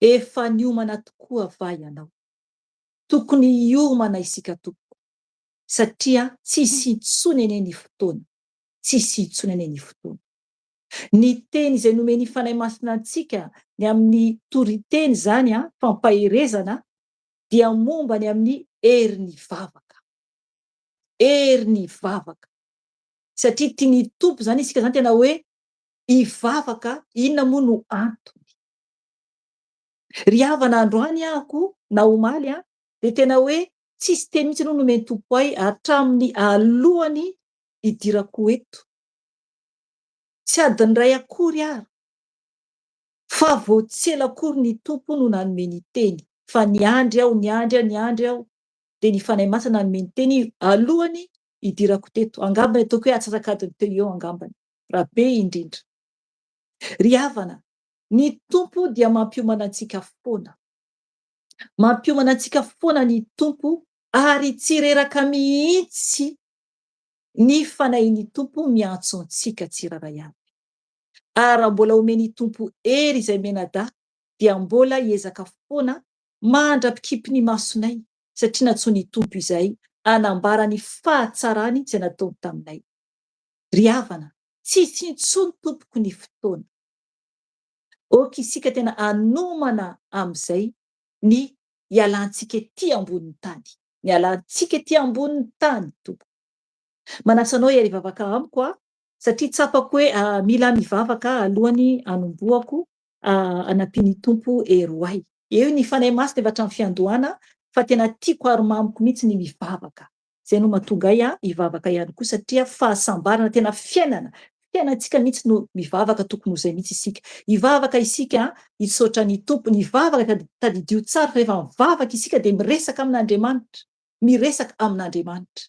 Efa niomana tokoa va ianao? Tokony hiomana isika tokoa, satria tsisy intsony eny ny fotoana, tsisy intsony eny ny fotoana. Ny teny izay nomeny fanahy masina antsika ny amin'ny toriteny izany fampaherezana, dia momba ny amin'ny herin'ny vavaka. Herin'ny vavaka. Satria tiany Tompo izany isika izany tena hoe hivavaka, inona moa no antony? Ry havana, androany ahako na omaly dia tena hoe tsisy teny mihitsy no nomeny Tompo ahy hatramin'ny alohany hidirako eto. Tsy adiny iray akory ary, fa vao tsela akory ny Tompo no nanome ny teny, fa niandry aho, niandry aho, niandry aho, dia ny fanahy masina nanome ny teny alohany hidirako teto. Angambany ataoko hoe atsasakadiny teo eo angambany, raha be indrindra. Ry havana, ny Tompo dia mampiomana antsika foana. Mampiomana antsika foana ny Tompo, ary tsy reraka mihitsy ny fanahin'ny Tompo miantso antsika tsiraray avy. Ary raha mbola omeny Tompo hery izay menada, dia mbola hiezaka foana mandrapikipy ny masonay, satria natsoa ny Tompo izay hanambara ny fahatsarany izay nataony taminay. Ry havana, tsisy intsony tompoko ny fotoana. Oka isika tena hanomana amin'izay ny hialantsika ety ambonin'ny tany. Ny halantsika ety ambonin'ny tany, Tompo. Manasa anao heri-vavaka amiko satria tsapako hoe mila mivavaka alohany anomboako anampiany tompo eroay. Eo ny fanahy masina efa hatramin'ny fiandohana fa tena tiako ary mamiko mihitsy ny mivavaka. Zay no mahatonga ahy hivavaka ihany koa satria fahasambarana tena fiainantsika mihitsy no mivavaka tokony ho zay mihitsy isika. Hivavaka isika hisaotra ny tompo, mivavaka tadidio tsara fa rehefa mivavaka isika dia miresaka amin'Andriamanitra, miresaka amin'Andriamanitra.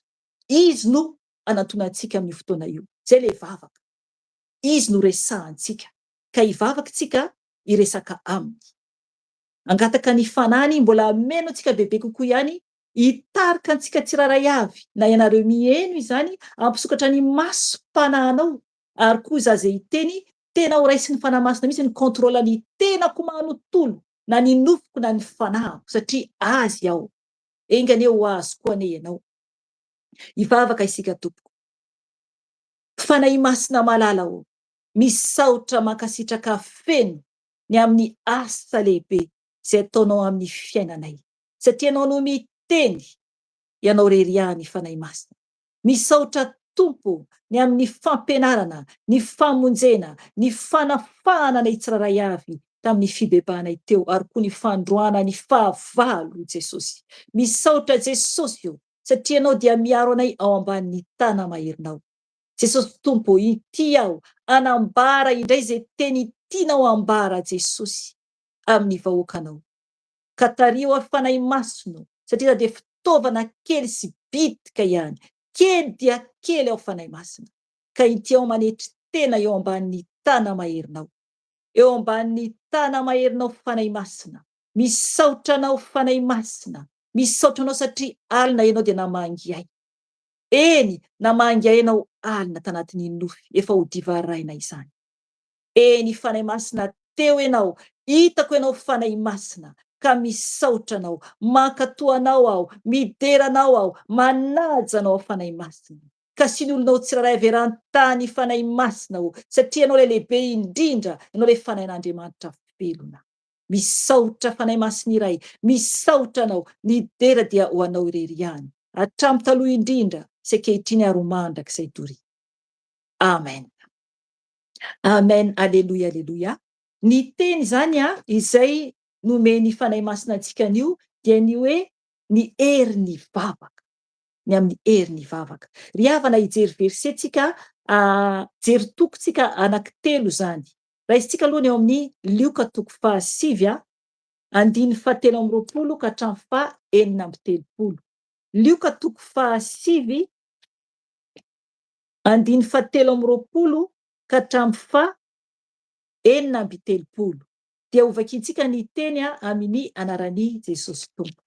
Izy no anantonantsika amin'ny fotoana io. Zay le vavaka. Izy no resahantsika. Ka hivavaka tsika hiresaka aminy. Angataka ny fanany mbola meno antsika bebe kokoa ihany, hitarika antsika tsiraray avy. Na ianareo mihaino izany, ampisokatra ny masom-panahinao. Ary koa za zay hiteny, tena ho raisy ny fanahy masina mihitsy ny kontrola ny tenako manontolo, na ny nofoko na ny fanahiko, satria azy aho. Engany eo azoko ane ianao. Hivavaka isika tompoko. Fanahy masina malala o. Misaotra mankasitraka feno ny amin'ny asa lehibe zay ataonao amin'ny fiainanay. Satria anao no miteny, ianao reriany fanahy masina. Misaotra tompo ny amin'ny fampianarana, ny famonjena, ny fanafahana ny tsiraray avy tamin'ny fibebanay teo, ary koa ny fandroana ny fahavalo Jesosy. Misaotra Jesosy io, satria anao dia miaro anay ao ambanin'ny tana maherinao. Jesosy tompo, ity aho anambara indray zay teny tianao ambara Jesosy amin'ny vahoakanao. Ka tario aho fanahy masino, satria dia fitaovana kely sy bitika ihany. Kely dia kely ao fanahy masina. Ka ity aho manetry tena eo ambanin'ny tana maherinao. Eo ambanin'ny tana maherinao fanahy masina. Misaotra anao fanahy masina. Misaotra anao satria alina ianao dia namangy ahy. Eny, namangy ahinao alina tanatin'ny nofy, efa ho divaraina izany. Eny fanahy masina, teo ianao, hitako ianao fanahy masina, ka misaotra anao, mankatoanao aho, mideranao aho, manaja anao fanahy masina. Ka sinolonao tsiraray averan-tany fanahy masina o, satria anao le lehibe indrindra, ianao le fanahin'Andriamanitra velona. Misaotra fanahy masina iray, misaotra anao, ny dera dia ho anao irery ihany. Hatramin'ny taloha indrindra, sy ankehitriny ary ho mandrakizay tory. Amen. Amen. Aleluia, aleluia. Ny teny zany izay nomeny fanahy masina antsika anio dia ny hoe ny herin'ny vavaka. Ny amin'ny herin'ny vavaka. Ry havana hijery versentsika, jery tokontsika anankitelo zany. Raisintsika aloha ny eo amin'ny Lioka toko 7, 17 ka hatramin'ny 4:30. Lioka toko 7, 17 ka hatramin'ny 4:30. Dia ho vakiantsika ny teny amin'ny anaran'i Jesosy tompo.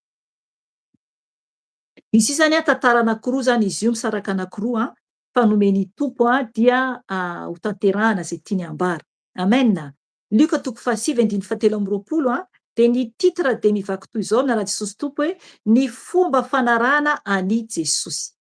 Misy zany tantara anankiroa zany izy io, misaraka anankiroa fa nomeny tompo dia ho tanterahana zay tiany ambara. Amen. Lioka toko 7, 17 dia ny titre dia mivaky toy izao amin'ny anaran'i Jesosy tompo hoe ny fomba fanarahana ani Jesosy.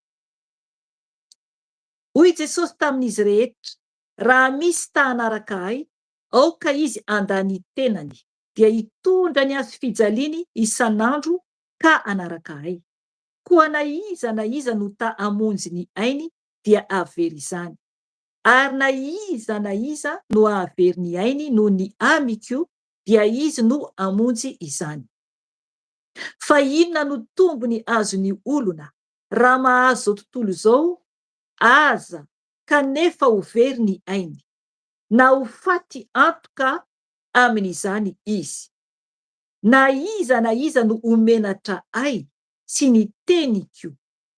Hoy Jesosy tamin'izy rehetra, raha misy ta hanaraka ahy, aoka izy andany tenany, dia hitondra ny azo fijaliany isan'andro ka hanaraka ahy. Koa na iza no ta hamonjy ny ainy dia havery izany. Ary na iza no havery ny ainy noho ny amiko dia izy no hamonjy izany. Fa inona no tombony azon'ny olona raha mahazo zao tontolo zao aza kanefa ho very ny ainy, na ho faty antoka amin'izany izy. Na iza no homenatra ahy sy ny teniko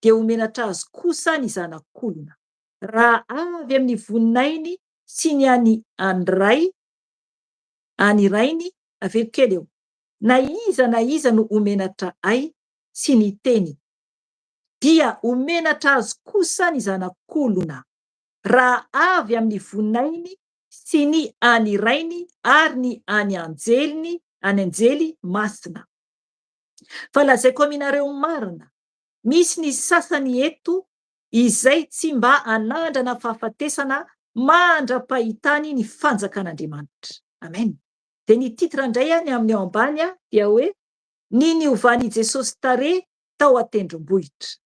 dia homenatra azy kosa ny zanak'olona, raha avy amin'ny voninainy sy ny any rainy, aveo kely eo. Na iza no homenatra ahy sy ny teniko dia homenatra azy kosa ny zanak'olona, raha avy amin'ny voninainy sy ny any rainy ary ny any anjely masina. Fa lazaiko aminareo marina, misy ny sasany eto izay tsy mba hanandrana fahafatesana mandra-pahitany ny fanjakan'Andriamanitra. Amen. Dia ny titre indray ny amin'ny ao ambany dia hoe ny niovan'i Jesosy tare tao an-tendrombohitra.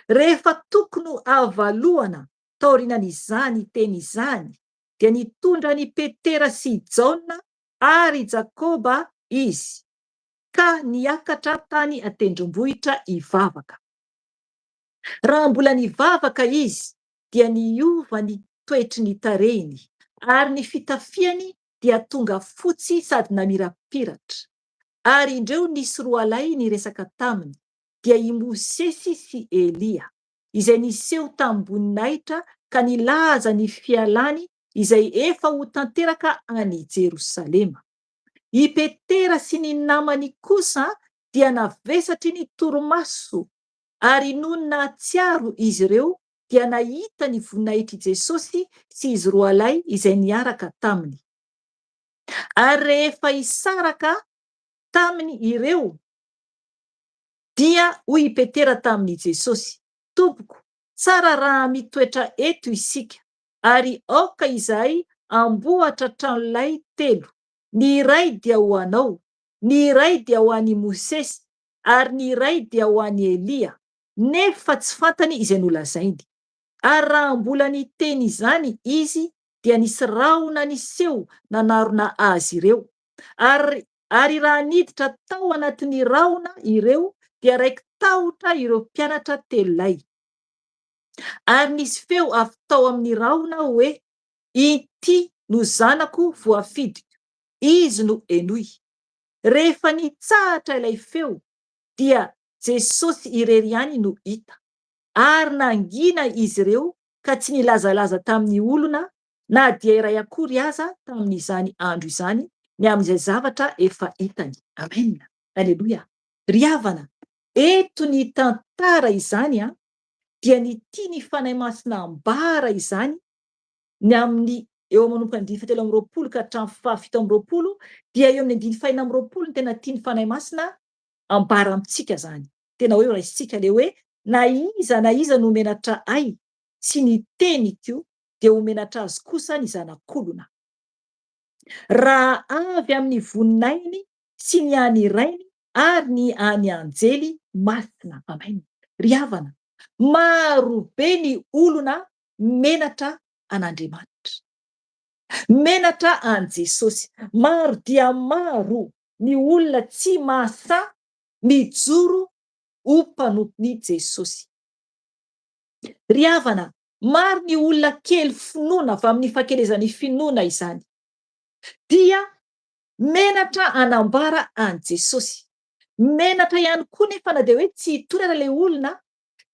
Rehefa tokony havalohana taorinan'izany teny izany dia nitondra ny Petera sy Jaona ary Jakoba izy, ka niakatra tany an-tendrombohitra ivavaka. Raha mbola nivavaka izy dia niova ny toetry ny tarehiny, ary ny fitafiany dia tonga fotsy sady namirapiratra. Ary indreo nisy roa lahy niresaka taminy, dia i Mosesy sy Elia, izay niseho tamboninaitra ka nilaza ny fialany izay efa ho tanteraka any Jerosalema. I Petera sy ny namany kosa dia navesatry ny torimaso, ary noho nahatsiaro izy ireo dia nahita ny voninahitry Jesosy sy izy roa lahy izay niaraka taminy. Ary rehefa isaraka taminy ireo dia hoy Petera tamin'i Jesosy, Tompoko, tsara raha mitoetra eto isika, ary aoka izahay amboatra tranolay telo, ny iray dia ho anao, ny iray dia ho an'i Mosesy, ary ny iray dia ho an'i Elia, nefa tsy fantany izay nolazainy. Ary raha mbola niteny izany izy dia nisy rahona niseho nanarona azy ireo, ary raha niditra tao anatin'ny rahona ireo dia raiky tahotra ireo mpianatra telo lay. Ary nisy feo avy tao amin'ny rahona hoe, ity no zanako voafidiko, izy no enoy. Rehefa nitsahatra ilay feo dia Jesosy irery ihany no hita, ary nangina izy ireo ka tsy nilazalaza tamin'ny olona na dia iray akory aza tamin'izany andro izany, ny amin'izay zavatra efa hitany. Amen. Aleloia. Ry havana, eto ny tantara izany dia ny tia ny fanahy masina ambara izany ny amin'ny eo manomboka ny 17 ka hatramin'ny 17 dia eo amin'ny 15 ny tena tia ny fanahy masina ambara amintsika zany. Tena hoe raisitsika le hoe na iza no menatra ay sy ny teniko dia homenatra azy kosa ny zanak'olona. Raha avy amin'ny voninahiny sy ny any rainy ary ny any anjely masina. Amen. Ry havana, maro be ny olona menatra an'Andriamanitra, menatra an Jesosy. Maro dia maro ny olona tsy mahasa mijoro ho mpanompon'i Jesosy. Ry havana, maro ny olona kely finoana avy amin'ny fahakelezan'ny finoana izany, dia menatra anambara an Jesosy. Menatra ihany koa nefa na dia hoe tsy hitorana ilay olona,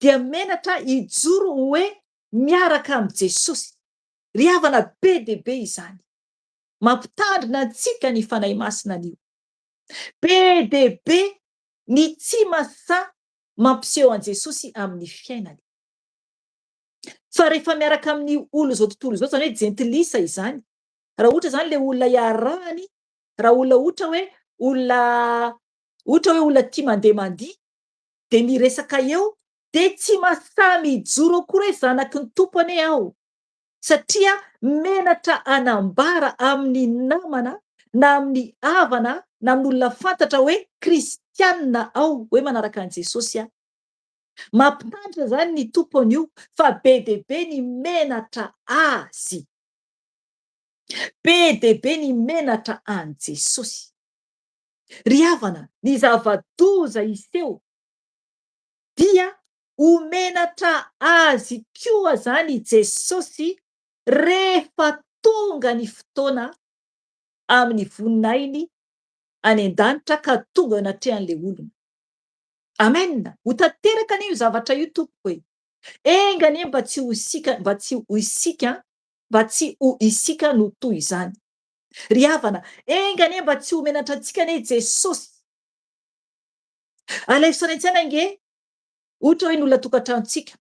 dia menatra hijoro hoe miaraka amb Jesosy. Ry havana, be dia be izany. Mampitandrina antsika ny fanahy masina an'io. Be dia be ny tsy mahasa mampiseho an Jesosy amin'ny fiainany. Fa rehefa miaraka amin'ny olo zao tontolo zao, zany hoe jentilisa izany, raha ohatra zany le olona iarahany, raha olona ohatra hoe olona tia mandeha dia miresaka eo, dia tsy mahasa mijoro akory hoe zanaky ny tompony aho, satria menatra anambara amin'ny namana na amin'ny havana na amin'ny olona fantatra hoe kristianina aho, hoe manaraka an Jesosy aho. Mampitandrina zany ny tompony io, fa be dia be ny menatra azy, be dia be ny menatra an Jesosy. Ry havana, ny zava-doza iseho dia homenatra azy koa zany Jesosy rehefa tonga ny fotoana amin'ny voninahiny any an-danitra ka tonga anatrehan'le olona. Amen. Ho tanteraka anie io zavatra io tompoko e. Engany mba tsy ho isika no toy izany. Ry havana, engany mba tsy ho menatra antsika anie Jesosy. Alaivo saina nge, ohatra hoe ny olona tokantranontsika,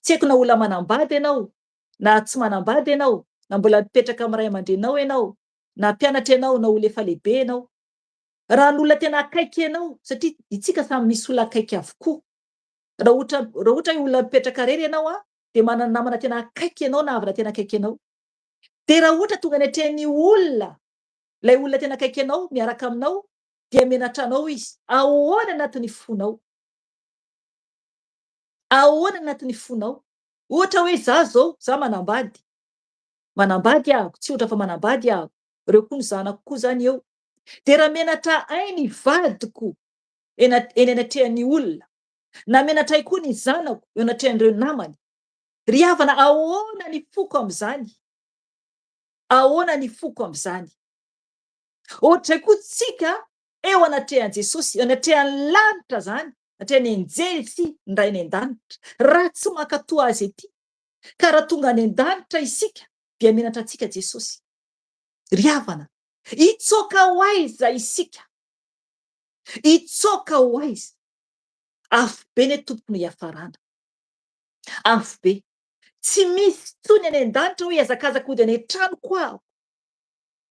tsy haiko na olona manambady ianao na tsy manambady ianao, na mbola mipetraka amin'ny ray aman-drenao ianao, na mpianatra ianao na olona efa lehibe ianao, raha ny olona tena akaiky ianao, satria itsika samy misy olona akaiky avokoa. Raha ohatra hoe olona mipetraka rery ianao dia manana namana tena akaiky ianao na havana tena akaiky ianao. Dia raha ohatra tonga any atrehan'ny olona, ilay olona tena akaiky ianao miaraka aminao, dia menatra anao izy. Ahoana anatin'ny fonao? Ahoana anatin'ny fonao? ohatra hoe za zao za manambady aho tsy ohatra fa manambady aho reo koa ny zanako koa zany eo de raha menatra ay ny vadiko eny anatrehan'ny olona na menatra ay koa ny zanako eo anatrehan'ireo namany ry havana ahoana ny foko am'izany ahoana ny foko am'izany ohatra koa tsika eo anatrehan Jesosy eo anatrehan'ny lanitra zany atrehany anjely sy ndray ny an-danitra raha tsy mankatoa azy ety ka raha tonga any an-danitra isika dia menatra antsika Jesosy ry havana itsoaka ho aiza isika itsoaka ho aiza afo be ny tompony hiafarana afo be tsy misy tsony any an-danitra hoe hiazakazaka ody any an-tranoko aho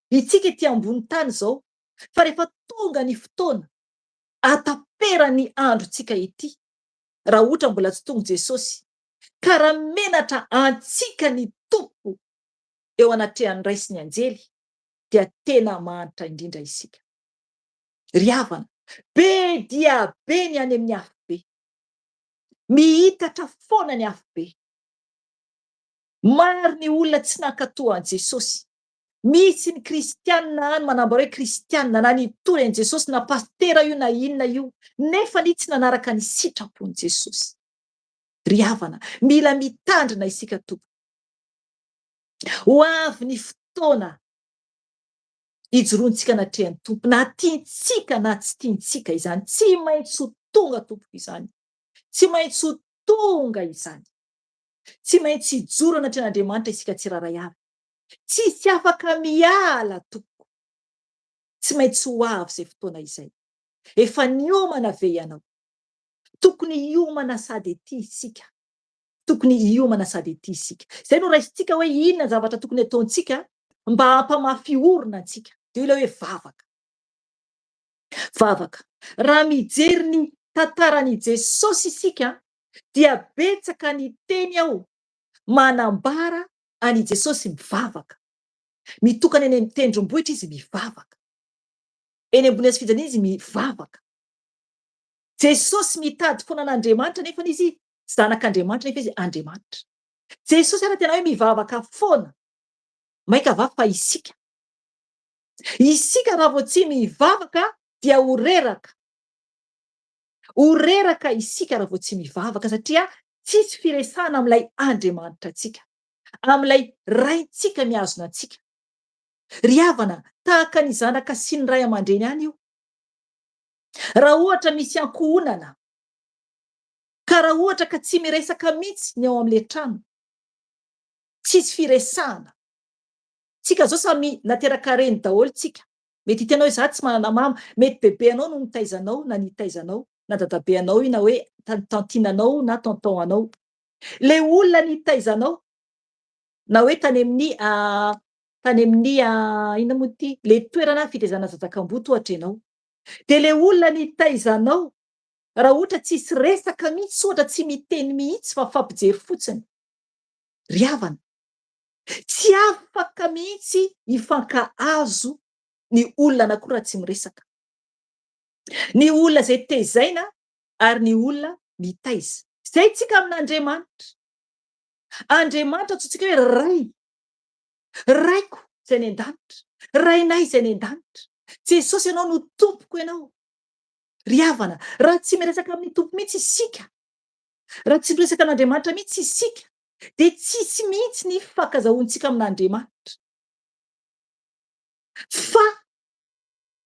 itsika ety ambony tany zao fa rehefa tonga ny fotoana ataperany androntsika ety raha ohatra mbola tsy tonga Jesosy ka raha menatra antsika ny tompo eo anatrehan'ny ray sy ny anjely dia tena manitra indrindra isika ry havana be dia be ny any amin'ny afo be mihitatra foana ny afo be maro ny olona tsy nankatoa an Jesosy misy ny kristianina any manambara hoe kristianina na nitory an Jesosy na pastera io na inona io nefa ny tsy nanaraka ny sitrapon Jesosy ry havana mila mitandrina isika tompo ho avy ny fotoana ijoroantsika anatrehan'ny tompo na tiantsika na tsy tiantsika izany tsy maintsy ho tonga tompoko izany tsy maintsy ho tonga izany tsy maintsy hijoro anatrehan'Andriamanitra isika tsiraray avy tsisy afaka miala tompoko tsy maintsy ho avy izay fotoana izay efa niomana ve ianao tokony hiomana sady ety isika tokony hiomana sady ety isika zay no raisintsika hoe inona zavatra tokony ataontsika mba hampamafy orona antsika de ilay hoe vavaka raha mijery ny tantaran'i Jesosy isika dia betsaka ny teny ao manambara ani Jesosy mivavaka mitokana eny amin'ny tendrombohitra izy mivavaka eny ambony hazo fijaliana izy mivavaka Jesosy mitady foana an'Andriamanitra nefa izy zanak'Andriamanitra nefa izy Andriamanitra Jesosy ara tena hoe mivavaka foana maika va fa isika raha vao tsy mivavaka dia horeraka isika raha vao tsy mivavaka satria tsisy firesahana amin'ilay Andriamanitra antsika amin'ilay raintsika mihazona antsika ry havana tahaka ny zanaka sy ny ray aman-dreny any io raha ohatra misy ankohonana ka raha ohatra ka tsy miresaka mihitsy ny ao amin'le trano tsisy firesahana tsika zao samy nateraka reny daholo tsika mety hitanao hoe za tsy manana mama mety bebe anao no nitaizanao na nitaizanao na dadabe anao io na hoe tantinanao na tonton anao le olona nitaizanao na hoe tany amin'ny ina moa ty le toerana fitaizana zazakam-boto ohatra ianao de le olona nitaizanao raha ohatra tsisy resaka mihitsy ohatra tsy miteny mihitsy fa fampijery fotsiny ry havana tsy afaka mihitsy hifankahazo ny olona anankiroa raha tsy miresaka ny olona zay tezaina ary ny olona mitaiza zay tsika amin'Andriamanitra Andriamanitra tsontsika hoe raiko zay ny an-danitra rainay zay ny an-danitra Jesosy ianao no tompoko ianao ry havana raha tsy miresaka amin'ny tompo mihitsy isika raha tsy miresaka an'Andriamanitra mihitsy isika de tsisy mihitsy ny fankazahoantsika amin'Andriamanitra fa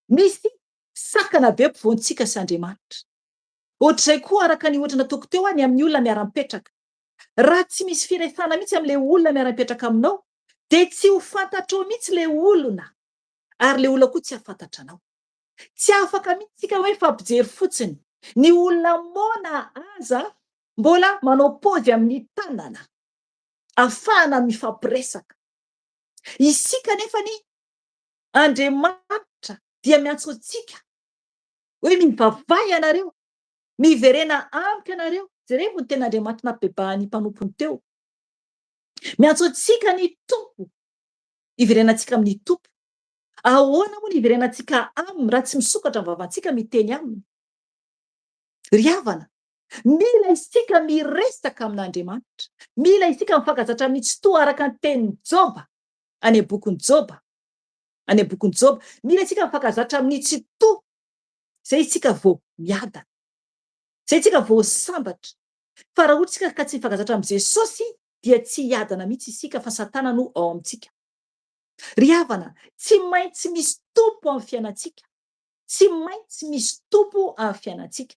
misy sakana be ampovoantsika sy Andriamanitra ohatr'izay koa araka ny ohatra nataoko teo any amin'ny olona miara-mipetraka raha tsy misy firesahana mihitsy amin'le olona miara-mipetraka aminao de tsy ho fantatrao mihitsy le olona ary le olona koa tsy hafantatra anao tsy afaka mihitsy tsika hoe fampijery fotsiny ny olona mona aza mbola manao paozy amin'ny tanana ahafahana mifampiresaka isika nefa ny Andriamanitra dia miantso antsika hoe mivavay ianareo miverena amiko ianareo jerevy ny ten'Andriamanitra nampibebahany mpanompony teo miantso antsika ny tompo iverenantsika amin'ny tompo ahoana moa ny iverenantsika aminy raha tsy misokatra ny vavantsika miteny aminy ry havana Mila isika miresaka amin'Andriamanitra. Mila isika mifankazatra amin'ny tsy toa araka ny tenin'ny Joba any bokin'ny Joba. Any bokin'ny Joba. Mila isika mifankazatra amin'ny tsy toa. Zay isika vao miadana. Zay isika vao sambatra. Fa raha ohatra isika ka tsy mifankazatra amin'ny Jesosy dia tsy hiadana mihitsy isika fa Satana no ao amintsika. Ry havana, tsy maintsy misy tompo amin'ny fiainantsika. Tsy maintsy misy tompo amin'ny fiainantsika.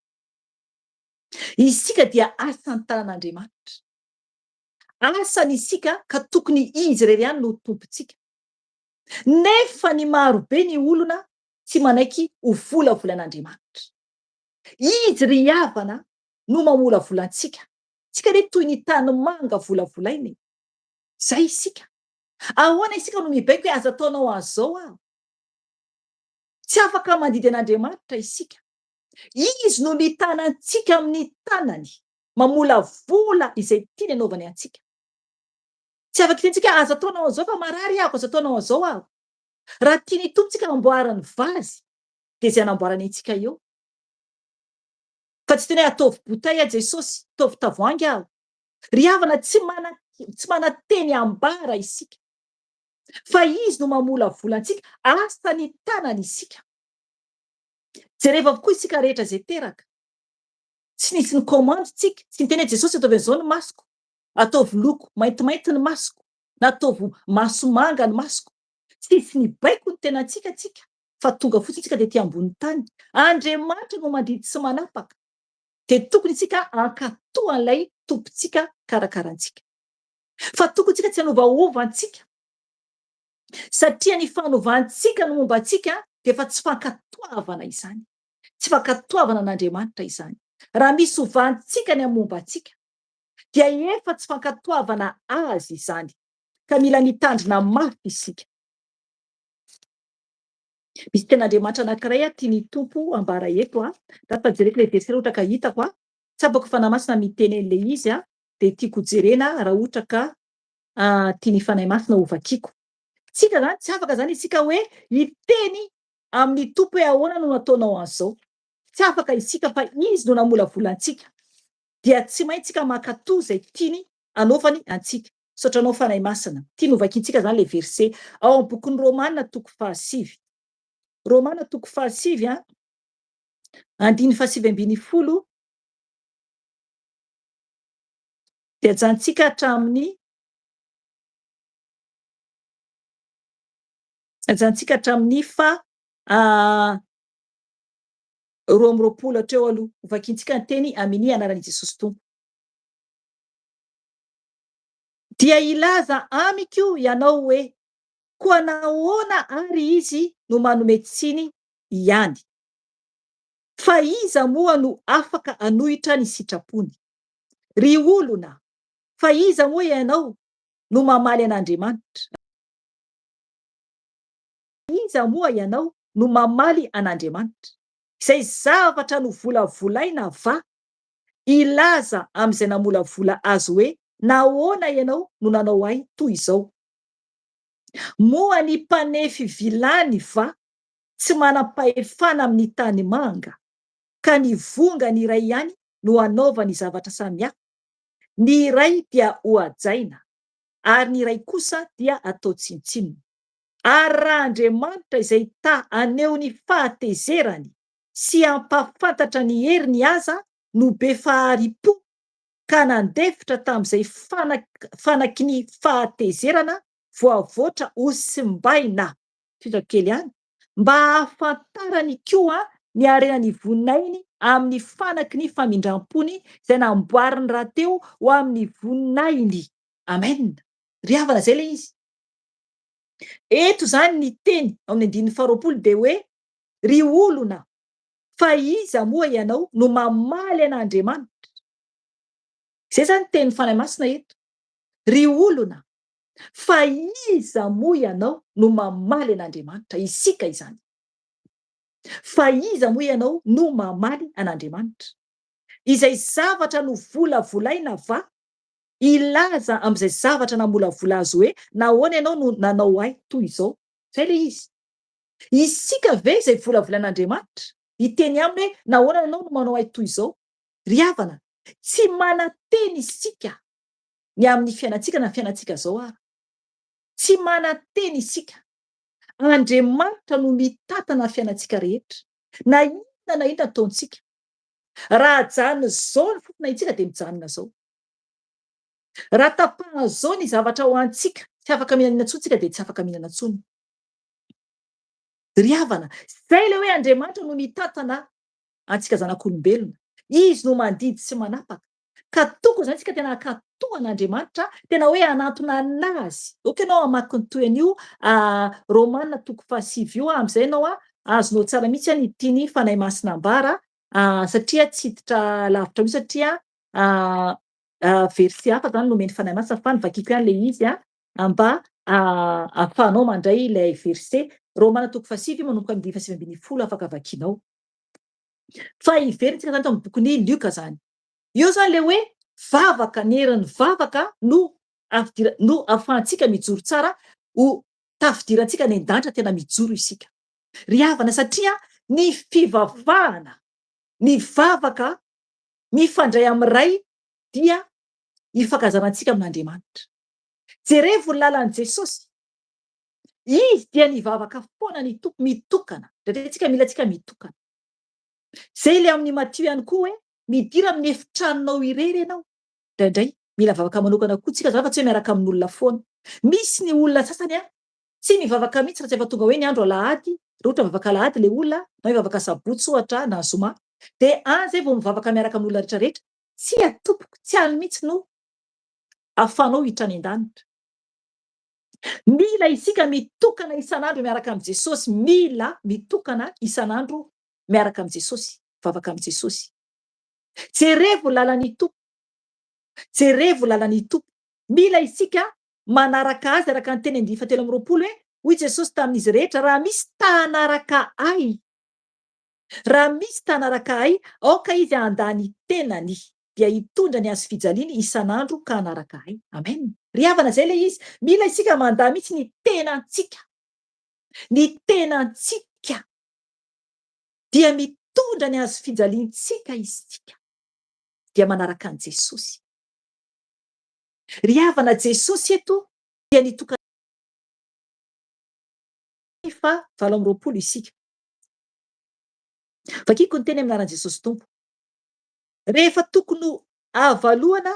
Isika dia asan'ny tanan'Andriamanitra. Asany isika ka tokony izy irery ihany no tompontsika. Nefa ny marobe ny olona tsy manaiky ho volavolan'Andriamanitra. Izy ry havana no mamolavolantsika. Tsika re toy ny tany manga volavolainy. Zay isika. Ahoana isika no mibaiko hoe aza ataonao an'izao aho? Tsy afaka mandidy an'Andriamanitra isika. Izy no mitana antsika amin'ny tanany, mamolavola izay tiany anaovany antsika. Tsy afaka itentsika aza ataonao an'izao fa marary aho, aza ataonao an'izao aho. Raha tiany tompontsika amboarany vazy, dia izay anamboarany antsika eo. Fa tsy teny hoe ataovy botay a Jesosy, ataovy tavoahangy aho. Ry havana, tsy mana-teny ambara isika. Fa izy no mamolavola antsika, asany tanany isika. Jereva avokoa isika rehetra zay teraka. Tsy nisy ny komanditsika, tsy niteny hoe Jesosy ataovy an'izao ny masoko, ataovy loko maintimainty ny masoko, na ataovy maso manga ny masoko. Tsisy ny baiko ny tenantsika tsika, fa tonga fotsiny tsika dia ety ambony tany. Andriamanitra no mandidy sy manapaka. Dia tokony isika ankatoha an'ilay tompontsika karakarantsika. Fa tokony tsika tsy hanovaovantsika. Satria ny fanovantsika no momba antsika dia efa tsy fankatoavana izany. Tsy fankatoavana an'Andriamanitra izany. Raha misy ovantsika ny momba antsika, dia efa tsy fankatoavana azy izany. Ka mila mitandrina mafy isika. Misy ten'Andriamanitra anankiray tiany tompo ambara eto. Raha jereko ilay verset ohatra ka hitako, tsapako fanahy masina miteny an'ilay izy, dia tiako jerena raha ohatra ka tiany fanahy masina ho vakiako. Tsika zany tsy afaka zany isika hoe hiteny amin'ny tompo hoe ahoana no nataonao an'izao. Tsy afaka isika fa izy no namolavola antsika. Dia tsy maintsy isika mankatoa izay tiany anaovany antsika. Saotranao fanahy masina. Tiany ho vakiantsika zany ilay verset ao amin'ny bokin'ny Romanina 7. Romanina 7, andiny 7:10. Dia ajantsika hatramin'ny fa 20 hatreo aloha. Ho vakiantsika ny teny amin'ny anaran'i Jesosy Tompo. Dia ilaza amiko ianao hoe koa nahoana ary izy no manome tsiny ihany. Fa iza moa no afaka hanohitra ny sitrapony? Ry olona, fa iza moa ianao no mamaly an'Andriamanitra? Iza moa ianao no mamaly an'Andriamanitra? Izay zavatra no volavolaina va? Ilaza amin'izay namolavola azy hoe nahoana ianao no nanao ahy toy izao? Moa ny mpanefy vilany va tsy manam-pahefana amin'ny tany manga, ka ny vongany iray ihany no anaovany zavatra samihafa? Ny iray dia hoajaina, ary ny iray kosa dia atao tsinontsinona. Ary raha Andriamanitra izay aneho ny fahatezerany sy ampahafantatra ny heriny aza no be faharipo ka nandefitra tamin'izay fanaky ny fahatezerana voavoatra ho simbaina. Fitako kely ihany. Mba hahafantarany koa ny harenany voninainy amin'ny fanaky ny famindram-pony izay namboariny rahateo ho amin'ny voninainy. Amen. Ry havana, zay le izy. Eto zany ny teny amin'ny 20 dia hoe ry olona, fa iza moa ianao no mamaly an'Andriamanitra? Zay zany teny fanahy masina eto. Ry olona, fa iza moa ianao no mamaly an'Andriamanitra? Isika izany. Fa iza moa ianao no mamaly an'Andriamanitra? Izay zavatra no volavolaina va? Ilaza amin'izay zavatra namolavola azy hoe nahoana ianao no nanao ahy toy izao? Zay le izy. Isika ve izay volavolan'Andriamanitra? Iteny aminy hoe nahoana ianao no manao ahy toy izao? Ry havana, Tsy mananteny isika ny amin'ny fiainantsika na fiainantsika zao ary. Tsy mananteny isika. Andriamanitra no mitantana fiainantsika rehetra. Na inona na inona ataontsika. Raha janona zao ny fofona de mijanona zao. Raha tapahana zao ny zavatra ho antsika, tsy afaka mihinana intsony tsika de tsy afaka mihinana intsony. Ry havana, zay le hoe Andriamanitra no mitantana antsika zanak'olombelona. Izy no mandidy sy manapaka. Ka tokony zany tsika tena ankatohan'Andriamanitra, tena hoe anantona anazy. Ok anao hamaky ny toy an'io Romanina 7:7 io am'zay anao azonao tsara mihitsy ny tiany fanahy masina ambara satria tsy hiditra lavitra mihitsy satria verset hafa zany no omeny fanahy masina fa novakiko ihany le izy mba ahafahanao mandray ilay verset. Romanina 7:7 manomboka amin'ny 9-10 afaka vakinao. Fa iverintsika zany tao amin'ny bokin'ny Lioka zany. Io zany le hoe vavaka, ny herin'ny vavaka no ahafahantsika mijoro tsara, ho tafidirantsika ny an-danitra tena mijoro isika. Ry havana, satria ny fivavahana, ny vavaka mifandray amiray dia ifankazanantsika amin'Andriamanitra. Jerevo ny lalan'i Jesosy. Izy dia ny vavaka foana ny mitokana. Ndraindray mila tsika mitokana. Zay le amin'ny Matthieu ihany koa hoe midira amin'ny efitranonao irery ianao. Ndraindray mila vavaka manokana koa tsika zany fa tsy hoe miaraka amin'olona foana. Misy ny olona sasany tsy mivavaka mihitsy raha tsy efa tonga hoe ny andro alahady, raha ohatra mivavaka alahady le olona, na mivavaka sabotsy ohatra na zoma, de zay vao mivavaka miaraka amin'olona rehetrarehetra, tsy atopoko, tsy any mihitsy no ahafahanao hitrany an-danitra. Mila isika mitokana isan'andro miaraka amb' Jesosy. Mila mitokana isan'andro miaraka amb' Jesosy, mivavaka amb' Jesosy. Jerevo lalan'ny tompo. Jerevo lalan'ny tompo. Mila isika manaraka azy araka ny teny 7:20 hoe hoy Jesosy tamin'izy rehetra, raha misy tanaraka ahy, raha misy tanaraka ahy, aoka izy handany tenany dia hitondra ny azy fijaliany isan'andro ka hanaraka ahy. Amen. Ry havana, zay le izy. Mila isika mandà mihitsy ny tenantsika. Ny tenantsika dia mitondra ny azy fijaliantsika isika. Dia manaraka an' Jesosy. Ry havana, Jesosy eto dia nitokana 7:20 isika. Vakiko ny teny amin'ny anaran'i Jesosy Tompo. Rehefa tokony havalohana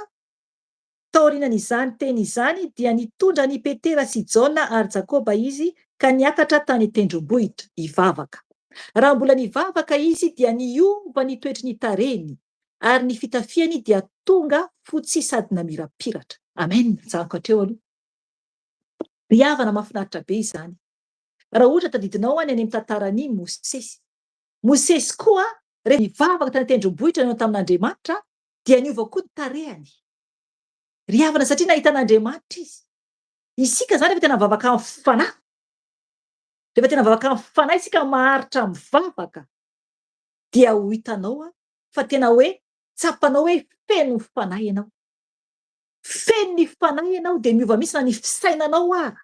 tao aorianan'izany teny izany dia nitondra ny Petera sy Jaona ary Jakoba izy ka niakatra tany tendrombohitra hivavaka. Raha mbola nivavaka izy dia niova ny toetry ny tarehiny ary ny fitafiany dia tonga fotsy sady namirapiratra. Amen. Janoko hatreo aloha. Ry havana, mahafinaritra be izany. Raha ohatra tadidinao any amin'ny tantaran'i Mosesy. Mosesy koa rehefa nivavaka tany tendrombohitra nanao tamin'Andriamanitra dia niova koa ny tarehany. Ry havana, satria nahitan'Andriamanitra izy. Isika zany rehefa tena mivavaka amin'ny fanahy. Rehefa tena mivavaka amin'ny fanahy isika maharitra mivavaka dia ho hitanao fa tena hoe tsapanao hoe feno fanahy ianao. Feno ny fanahy ianao de miova mihitsy na ny fisainanao ara.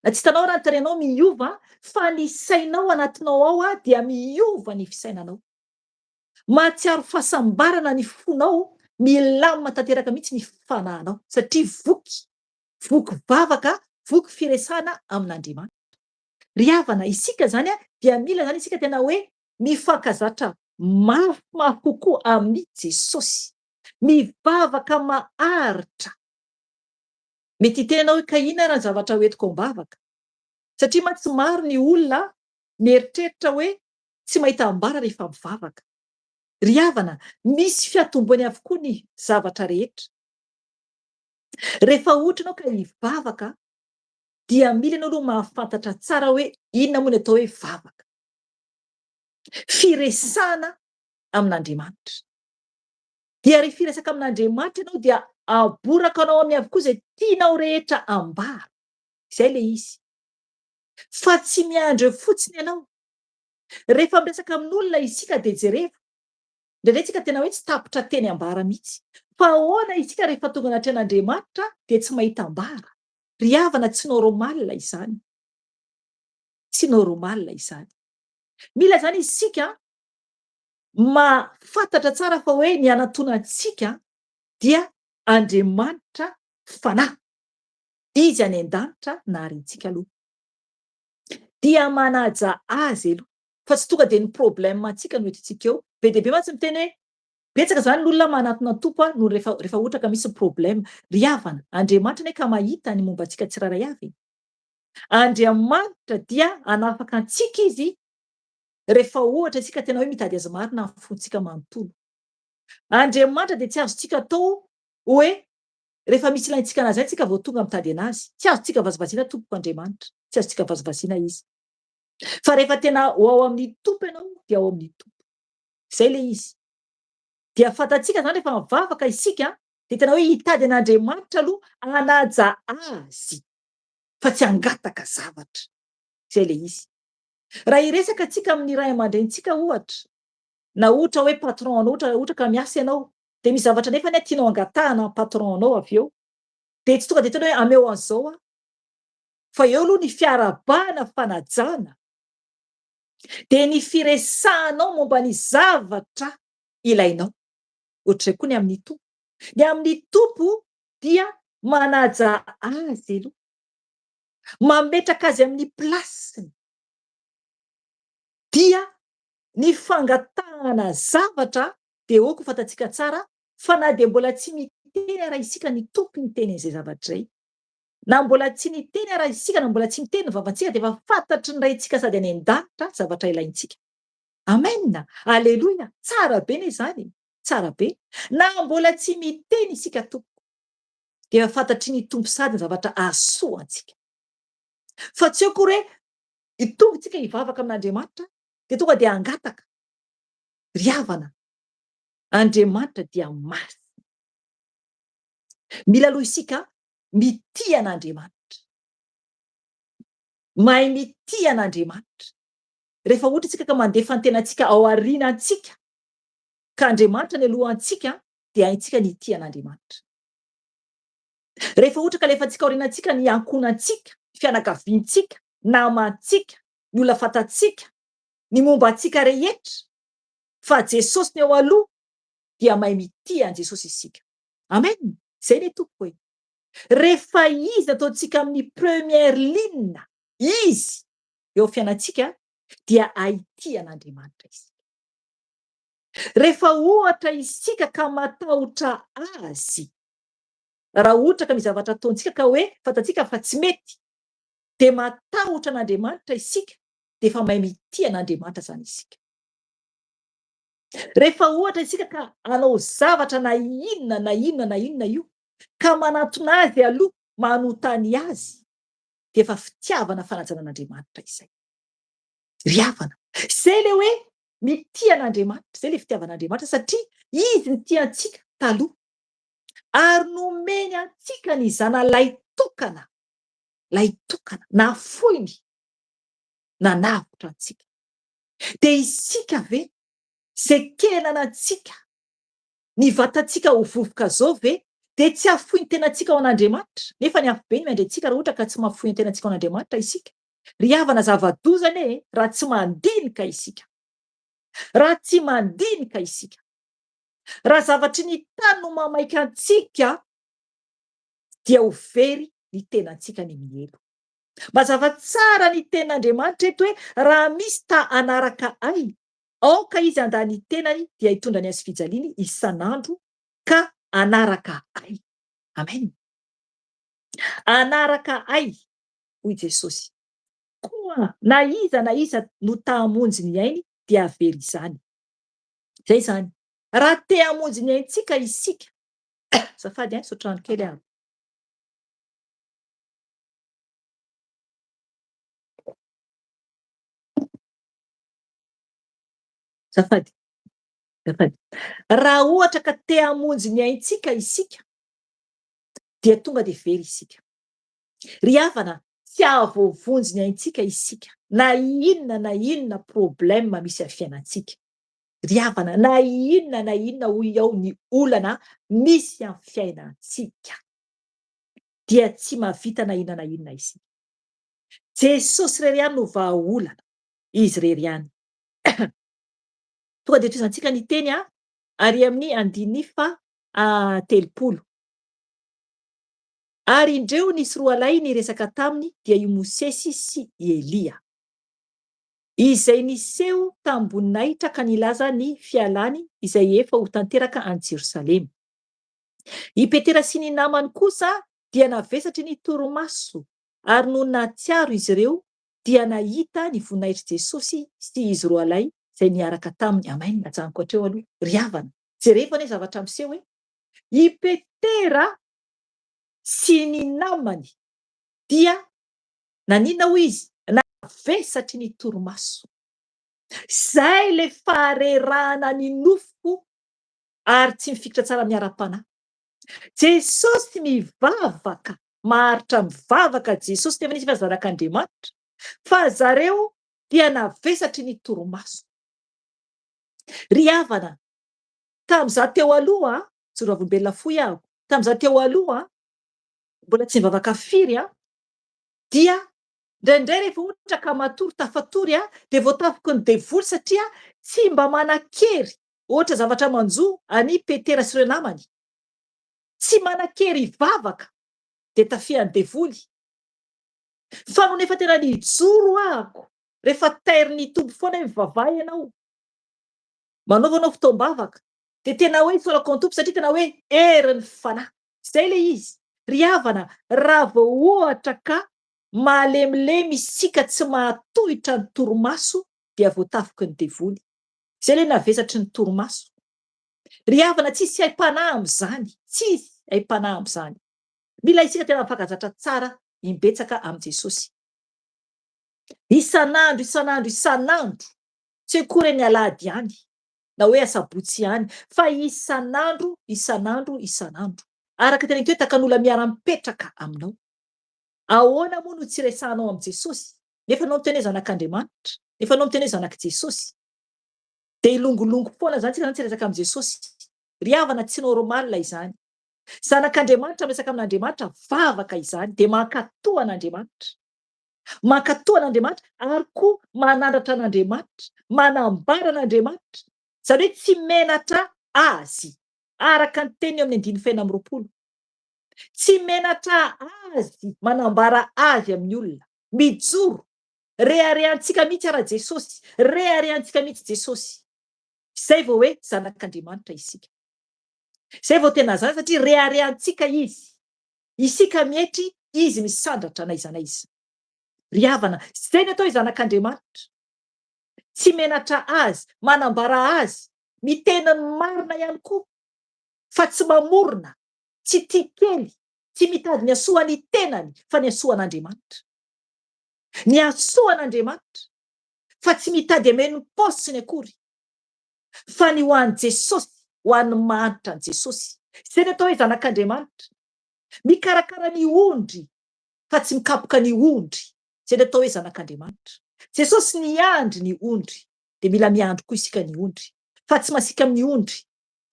Na tsy hitanao raha ny tarehinao miova fa ny sainao anatinao ao dia miova ny fisainanao. Mahatsiaro fahasambarana ny fonao, milamina tanteraka mihitsy ny fanahinao satria voky vavaka, voky firesahana amin'Andriamanitra. Ry havana, isika zany dia mila zany isika tena hoe mifankazatra mafimafy kokoa amin'ny Jesosy. Mivavaka maharitra. Mety hitenanao hoe kahina raha ny zavatra hoentiko ambavaka. Satria tsy maro ny olona mieritreritra hoe tsy mahita ambara rehefa mivavaka. Ry havana, misy fiatomboany avokoa ny zavatra rehetra. Rehefa ohatra ianao ka hivavaka dia mila ianao aloha mahafantatra tsara hoe inona moa ny atao hoe vavaka. Firesahana amin'Andriamanitra. Dia rehefa firesaka amin'Andriamanitra ianao dia aborakanao aminy avokoa izay tianao rehetra ambara. Izay le izy. Fa tsy miandry eo fotsiny ianao. Rehefa miresaka amin'olona isika de jereva. Ndraindray isika tena hoe tsy tapitra teny ambara mihitsy. Fa ahoana isika rehefa tonga anaty an'Andriamanitra dia tsy mahita ambara. Ry havana, tsy normalina izany. Tsy normalina izany. Mila zany isika Mahafantatra tsara fa hoe ny anatoana antsika dia Andriamanitra fanahy. Izy any an-danitra naharentsika aloha. Dia manaja azy aloha. Fa tsy tonga de ny problème antsika no hitantsika eo. Be dia be mantsy miteny hoe betsaka zany ny olona manatona tompo noho rehefa ohatra ka misy problème. Ry havana, Andriamanitra anie ka mahita ny momba antsika tsirairay avy. Andriamanitra dia hanafaka antsika izy rehefa ohatra isika tena hoe mitady azy marina amin'ny fontsika manontolo. Andriamanitra dia tsy azontsika atao hoe rehefa misy ilaintsika anazy ihany tsika vao tonga mitady anazy. Tsy azontsika vazavazina tompoko Andriamanitra. Tsy azontsika vazavazina izy. Fa rehefa tena ao amin'ny tompo ianao dia ao amin'ny tompo. Zay le izy. Dia fantatsika zany rehefa mivavaka isika dia tena hoe hitady an'Andriamanitra aloha hanaja azy fa tsy hangataka zavatra. Zay le izy. Raha hiresaka antsika amin'ny ray aman-drenitsika ohatra, na ohatra hoe patron anao, ohatra ka miasa ianao, dia misy zavatra nefany tianao angatahana patron anao avy eo, dia tsy tonga de tena hoe ameo an'izao aho. Fa eo aloha ny fiarabana fanajana, dia ny firesahanao momba ny zavatra ilainao. Ohatr'izay koa ny amin'ny tompo. Ny amin'ny tompo dia manaja azy aloha, mametraka azy amin'ny plasiny. Dia ny fangatahana zavatra dia hoako fantatsika tsara fa na dia mbola tsy miteny ara isika ny tompo miteny an'izay zavatra izay. Na mbola tsy miteny ara isika na mbola tsy miteny ny vavantsika dia efa fantatry ny raintsika sady any an-danitra zavatra ilaintsika. Amen. Aleloia. Tsara be ne izany. Tsara be. Na mbola tsy miteny isika tompo dia efa fantatry ny tompo sady ny zavatra ahasoantsika. Fa tsy eo akory hoe hitonga isika hivavaka amin'Andriamanitra dia tonga dia hangataka. Ry havana, Andriamanitra dia masina. Mila aloha isika mitia an'Andriamanitra. Mahay mitia an'Andriamanitra. Rehefa ohatra isika ka mandefa ny tenantsika ao aorianantsika ka Andriamanitra ny alohantsika dia haintsika ny tia an'Andriamanitra. Rehefa ohatra ka alefantsika aorianantsika ny ankonantsika, ny fianakaviantsika, namantsika, ny olona fantatsika, ny momba antsika rehetra, fa Jesosy ny ao aloha dia mahay mitia an' Jesosy isika. Amen. Zay ny tompo hoe. Rehefa izy ataontsika amin'ny première ligne, izy eo fiainantsika dia haitia an'Andriamanitra izy. Rehefa ohatra isika ka matahotra azy, raha ohatra ka misy zavatra ataontsika ka hoe fantatsika fa tsy mety, dia matahotra an'Andriamanitra isika dia efa mahay mitia an'Andriamanitra zany isika. Rehefa ohatra isika ka hanao zavatra na inona na inona na inona io ka manantona azy aloha, manontany azy, dia efa fitiavana fanajana an'Andriamanitra izay. Ry havana, zay le hoe mitia an'Andriamanitra, zay le fitiavan'Andriamanitra satria izy ny tiantsika taloha ary nomeny antsika ny zanalay tokana nafoiny nanavotra antsika. Dia isika ve zay kelanantsika ny vatantsika ho vovoka zao ve dia tsy hafoy ny tenantsika ao an'Andriamanitra? Nefa ny afo be ny miandry raha ohatra ka tsy mahafoy ny tenantsika ao an'Andriamanitra isika. Ry havana, zava-doza anie raha tsy mandinika isika. Raha tsy mandinika isika. Raha zavatry ny tany no mamaika antsika dia ho very ny tenantsika ny mielo. Mazava tsara ny tenin'Andriamanitra eto hoe raha misy ta hanaraka ahy, aoka izy handany tenany dia hitondra ny azy fijaliany isan'andro ka hanaraka ahy. Amen. Hanaraka ahy hoy Jesosy. Koa na iza no ta hamonjy ny ainy dia very izany. Zay zany. Raha te hamonjy ny aintsika isika. Azafady sotrano kely aho. Azafady. Raha ohatra ka te hamonjy ny aintsika isika dia tonga dia very isika. Ry havana, tsy ahavoavonjy ny aintsika isika. Na inona problème misy amin'ny fiainantsika. Ry havana, na inona hoy ao ny olana misy amin'ny fiainantsika dia tsy mahavita na inona isika. Jesosy rery ihany no vahaolana. Izy rery ihany. tonga de toizantsika ny teny ary amin'ny andiny fa telopolo. Ary indreo nisy roa lahy niresaka taminy dia i Mosesy sy i Elia, izay niseho tambony-nahitra ka nilaza ny fialany izay efa ho tanteraka any Jerosalema. I Petera sy ny namany kosa dia navesatry ny torimaso, ary no natsiaro izy ireo dia nahita ny voninahitry Jesosy sy izy roa lahy izay niaraka taminy. Amen. Natsaniko hatreo aloha. Ry havana, jerena ny zavatra miseho hoe i Petera sy ny namany dia nanina ho izy navesatry ny torimaso. Zay le faharerahana ny nofo ary tsy mifikitra tsara miara-panahy. Jesosy mivavaka, maharitra mivavaka Jesosy nefa nisy fahazanak'Andriamanitra, fa zareo dia navesatry ny torimaso. Ry havana, tamin'izaho teo aloha, Zoravobelona fohy aho, tamin'izaho teo aloha mbola tsy mivavaka firy dia ndraindray rehefa ohatra ka matory tafatory dia voatafiky ny devoly satria tsy mba manan-kery ohatra zavatra manjo any Petera sy ireo namany, tsy manan-kery hivavaka dia tafihan'ny devoly. Fa no nefa tena nijoro ahako rehefa tairy ny tombo foana hoe mivavaha ianao, manaovanao fotoam-bavaka, dia tena hoe isolako ny tompo satria tena hoe erin'ny fanahy. Zay le izy. Ry havana, raha vao ohatra ka malemilemy isika tsy mahatohitra ny torimaso dia voatafiky ny devoly. Zay le navesatry ny torimaso. Ry havana, tsisy aim-panahy am'izany, tsisy aim-panahy am'izany. Mila isika tena mifankazatra tsara himbetsaka am' Jesosy. Isan'andro, isan'andro, isan'andro, tsy akory ny alahady ihany na hoe asabotsy ihany, fa isan'andro, isan'andro, isan'andro. Araka tena hita hoe takan'olona miara-mipetraka aminao. Ahoana moa no tsy resahanao am' Jesosy? Nefa anao miteny hoe zanak'Andriamanitra, nefa anao miteny hoe zanak' Jesosy. Dia ilongolongo foana zany tsika zany tsy resaka am' Jesosy. Ry havana, tsy normal izany. Zanak'Andriamanitra miresaka amin'Andriamanitra, vavaka izany, dia mankatoa an'Andriamanitra. Mankatoa an'Andriamanitra ary koa manandratra an'Andriamanitra, manambara an'Andriamanitra. Zany hoe tsy menatra azy. Araka ny teny eo amin'ny 9:20. Tsy menatra azy, manambara azy amin'ny olona. Mijoro, reharehantsika mihitsy ara Jesosy, reharehantsika mihitsy Jesosy. Zay vao hoe zanak'Andriamanitra isika. Zay vao tena zany satria reharehantsika izy. Isika mihetry, izy misandratra n'aiza n'aiza. Ry havana, zay ny atao hoe zanak'Andriamanitra. Tsy menatra azy, manambara azy, miteny ny marina ihany koa, fa tsy mamorona, tsy tia kely, tsy mitady ny hasoany tenany, fa ny hasoan'Andriamanitra. Ny hasoan'Andriamanitra, fa tsy mitady ameny paosiny akory, fa ny ho an'i Jesosy, ho an'ny mahantra an' Jesosy. Zay ny atao hoe zanak'Andriamanitra. Mikarakara ny ondry, fa tsy mikapoka ny ondry. Zay ny atao hoe zanak'Andriamanitra. Jesosy niandry ny ondry, dia mila miandry koa isika ny ondry. Fa tsy masika amin'ny ondry.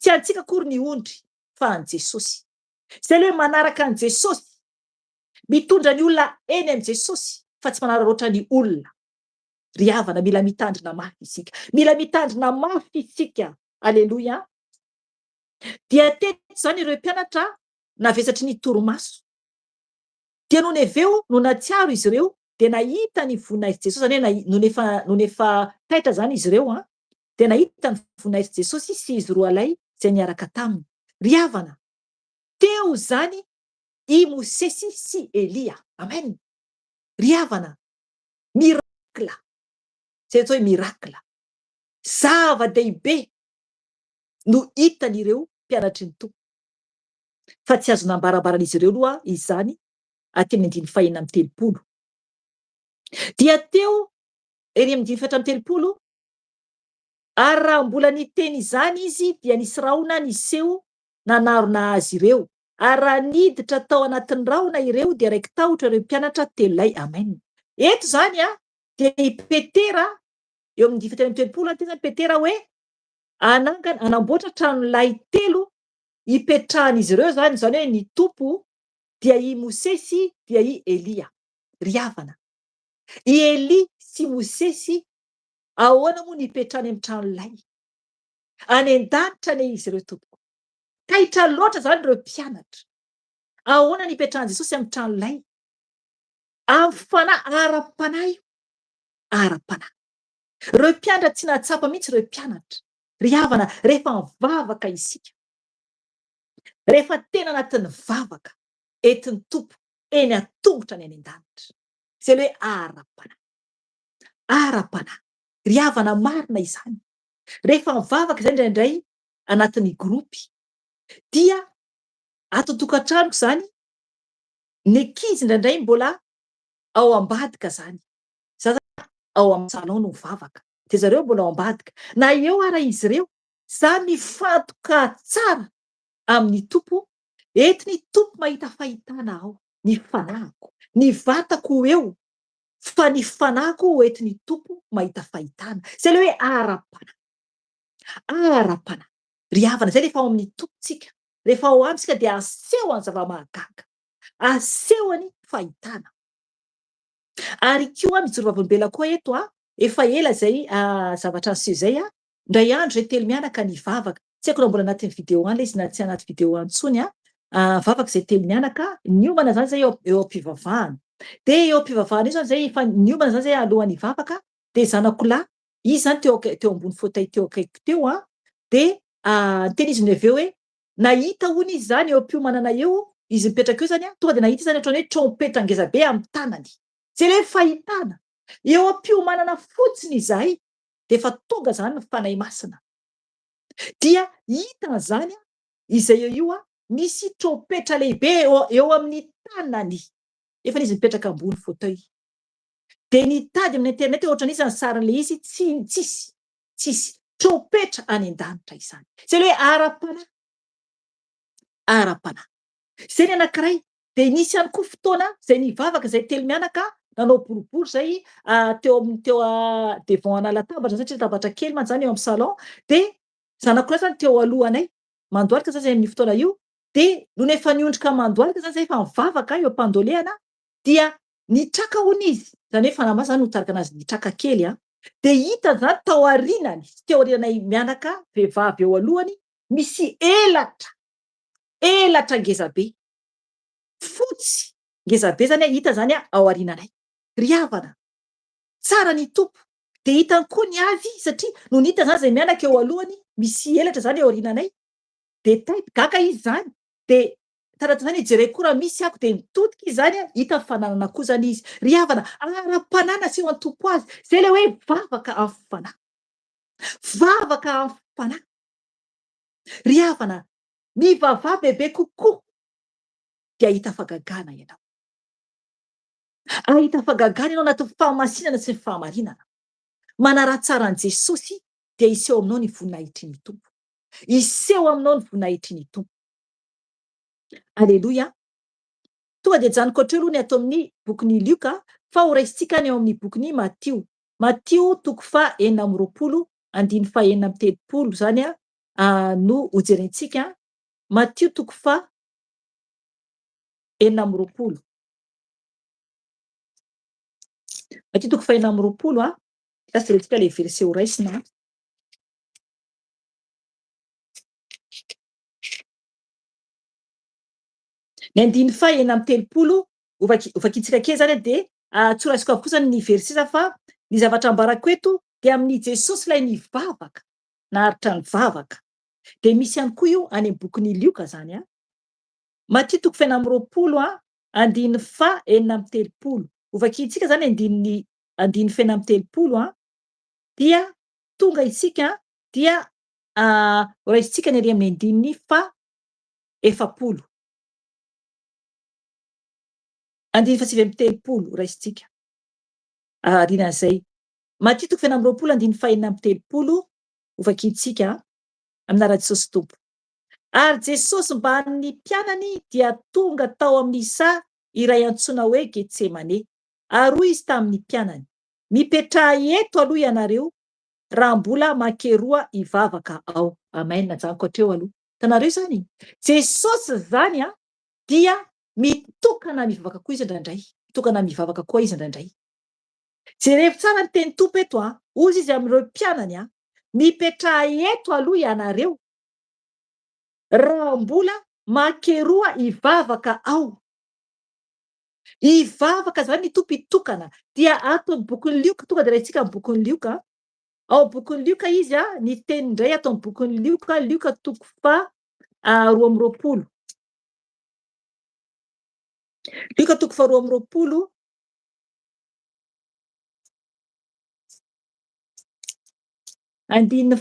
Tsy antsika akory ny ondry, fa an' Jesosy. Zay le hoe manaraka an' Jesosy, mitondra ny olona eny am' Jesosy, fa tsy manararoatra ny olona. Ry havana, mila mitandrina mafy isika. Mila mitandrina mafy isika. Aleloia. Dia teto zany ireo mpianatra navesatry ny torimaso. Dia noho neveo no natsiaro izy ireo dia nahita ny voninahitry Jesosy, zany hoe no nefa taitra zany izy ireo dia nahita ny voninahitry Jesosy sy izy roa lahy izay niaraka taminy. Ry havana, teo zany i Mosesy sy Elia. Amen. Ry havana, mirakla. Zay atao hoe mirakla. Zava-dehibe no hitan'ireo mpianatry ny tompo. Fa tsy azo nambarabaran'izy ireo aloha izany aty amin'ny 9:20. Dia teo ery amin'ny 9:30, ary raha mbola niteny izany izy dia nisy rahona niseho nanarona azy ireo. Ary raha niditra tao anatin'ny rahona ireo dia raiky tahotra ireo mpianatra telo lahy. Amen. Eto zany dia i Petera, eo amin'ny 9:30 ty zany Petera hoe anangana anamboatra trano lahy telo hipetrahan'izy ireo zany hoe ny tompo, dia i Mosesy dia i Elia. Ry havana, i Elia sy Mosesy ahoana moa nipetrahany amin'ny trano lahy? any an-danitra anie izy ireo tompoko. Tahitra loatra zany ireo mpianatra. Ahoana ny ipetrahan'i Jesosy amin'ny tranolay? Amin'ny fanahy, ara-panahy io, ara-panahy. Ireo mpianatra tsy nahatsapa mihitsy ireo mpianatra. Ry havana, rehefa mivavaka isika, rehefa tena anatin'ny vavaka, entin'ny tompo, eny an-tongotra ny any an-danitra. Zay le hoe ara-panahy. Ara-panahy. Ry havana, marina izany. Rehefa mivavaka izay indraindray anatin'ny grupy, dia ato an-tokantranoko zany, ny ankizy indraindray mbola ao ambadika zany. Za zany ao amin'ny salon no mivavaka. De zareo mbola ao ambadika. Na eo ara izy ireo, za mifantoka tsara amin'ny tompo, entin'ny tompo mahita fahitana aho, ny fanahiko, ny vatako eo, fa ny fanahiko entin'ny tompo mahita fahitana. Zay le hoe ara-panahy. Ara-panahy. Ry havana, zay rehefa ao amin'ny tompontsika, rehefa ao aminy sika dia aseho any zava-mahagaga, asehony fahitana. Ary koa mijoro vavolombela koa eto efa ela zay zavatra aseho zay ndray andro zay telo mianaka nivavaka. Tsy haiko raha mbola anatin'ny vidéo any le izy na tsy anaty vidéo any intsony vavaka zay telo mianaka, niomana zany zay eo am-pivavahana. De eo am-pivavahana io zany zay efa niomana zany zay alohan'ny hivavaka, de zanako lahy, izy zany teo ambony fauteuil teo akaikiko teo de tehiriziny avy eo hoe nahita hony izy zany eo am-piomanana eo, izy mipetraka eo zany tonga de nahita zany ohatrany hoe trompetra ngeza be amin'ny tanany. Zay le fahitana. Eo am-piomanana fotsiny izahay de efa tonga zany ny fanahy masina. Dia hita zany izay io misy trompetra lehibe eo amin'ny tanany. Efa izy mipetraka ambony fauteuil. De nitady amin'ny internet ohatran'izy ny sarin'le izy tsisy trompetra any an-danitra izany. Zay le hoe ara-panahy. Ara-panahy. Zay ny anankiray. De nisy ihany koa fotoana zay nivavaka zay telo mianaka, nanao boribory zay teo devant ana latabatra satria latabatra kely mantsy zany eo amin'ny salon. De zanako lahy zany teo alohanay, mandoalika zany zay amin'ny fotoana io. De noho efa niondrika mandoalika zany zay efa mivavaka eo am-pandolehana, dia nitraka hony izy. Zany hoe fanahy masina zany nitarika anazy nitraka kely De hita zany tao aorinany, teo aorinanay mianaka vehivavy eo alohany, misy elatra ngeza be. Fotsy ngeza be zany hita zany ao aorinanay. Ry havana, tsara ny tompo. De hitany koa ny avy satria no nita zany zay mianaka eo alohany, misy elatra zany eo aorinanay. De taity gaka izy zany. De taratra zany jereko raha misy ako de nitodika izy zany hita fananana koa zany izy. Ry havana, ara-panahy naseho an-tompo azy. Zay le hoe vavaka amin'ny fanahy. Vavaka amin'ny fanahy. Ry havana, mivavaha bebe kokoa dia ahita fahagagana ianao. Ahita fahagagana ianao anaty fahamasinana sy ny fahamarinana. Manara-tsara an' Jesosy dia iseho aminao ny voninahitry ny tompo. Iseho aminao ny voninahitry ny tompo. Aleloia. Tonga de janiko ohatreo aloha ny ato amin'ny bokin'ny Lioka, fa ho raisitsika ny eo amin'ny bokin'ny Matteo. Matteo 4:4, 5:telopolo zany no hojerentsika. Matteo 4:4. Matteo 4:4 jerentsika le verset ho raisina. Ny 5:telopolo ovakitsika kely zany de tsy raisiko avokoa zany ny verset fa ny zavatra ambarako eto de amin'ny Jesosy lay nivavaka, naharitra ny vavaka. De misy ihany koa io any am-bokin'ny Lioka zany Matteo 4:4, ovakitsika zany andininy 5:telopolo dia tonga isika dia raisitsika ny ary amin'ny andininy 7. Andiny 7:telopolo raisitsika. Arinan'izay. Matteo 4:4, andiny 5:telopolo ovakitsika aminara Jesosy tompo. Ary Jesosy mba ny mpianany dia tonga tao amin'isa iray antsoina hoe Getsemane. Ary hoy izy tamin'ny mpianany, mipetraha eto aloha ianareo raha mbola makeroa hivavaka ao. Amen. Najanoko hatreo aloha. Tanareo zany? Jesosy zany dia mitokana mivavaka koa izy indraindray. Mitokana mivavaka koa izy indraindray. Jereo tsara ny teny tompo eto. Ozy izy amin'ireo mpianany Mipetraha eto aloha ianareo raha mbola makeroa hivavaka ao. Hivavaka zany ny tompo itokana dia ato amin'ny bokin'ny Lioka tonga de rahintsika amin'ny bokin'ny Lioka. Ao bokin'ny Lioka izy ny teniny indray ato amin'ny bokin'ny Lioka, Lioka toko roa amby roapolo. Lioka toko roa amby roapolo. Andininy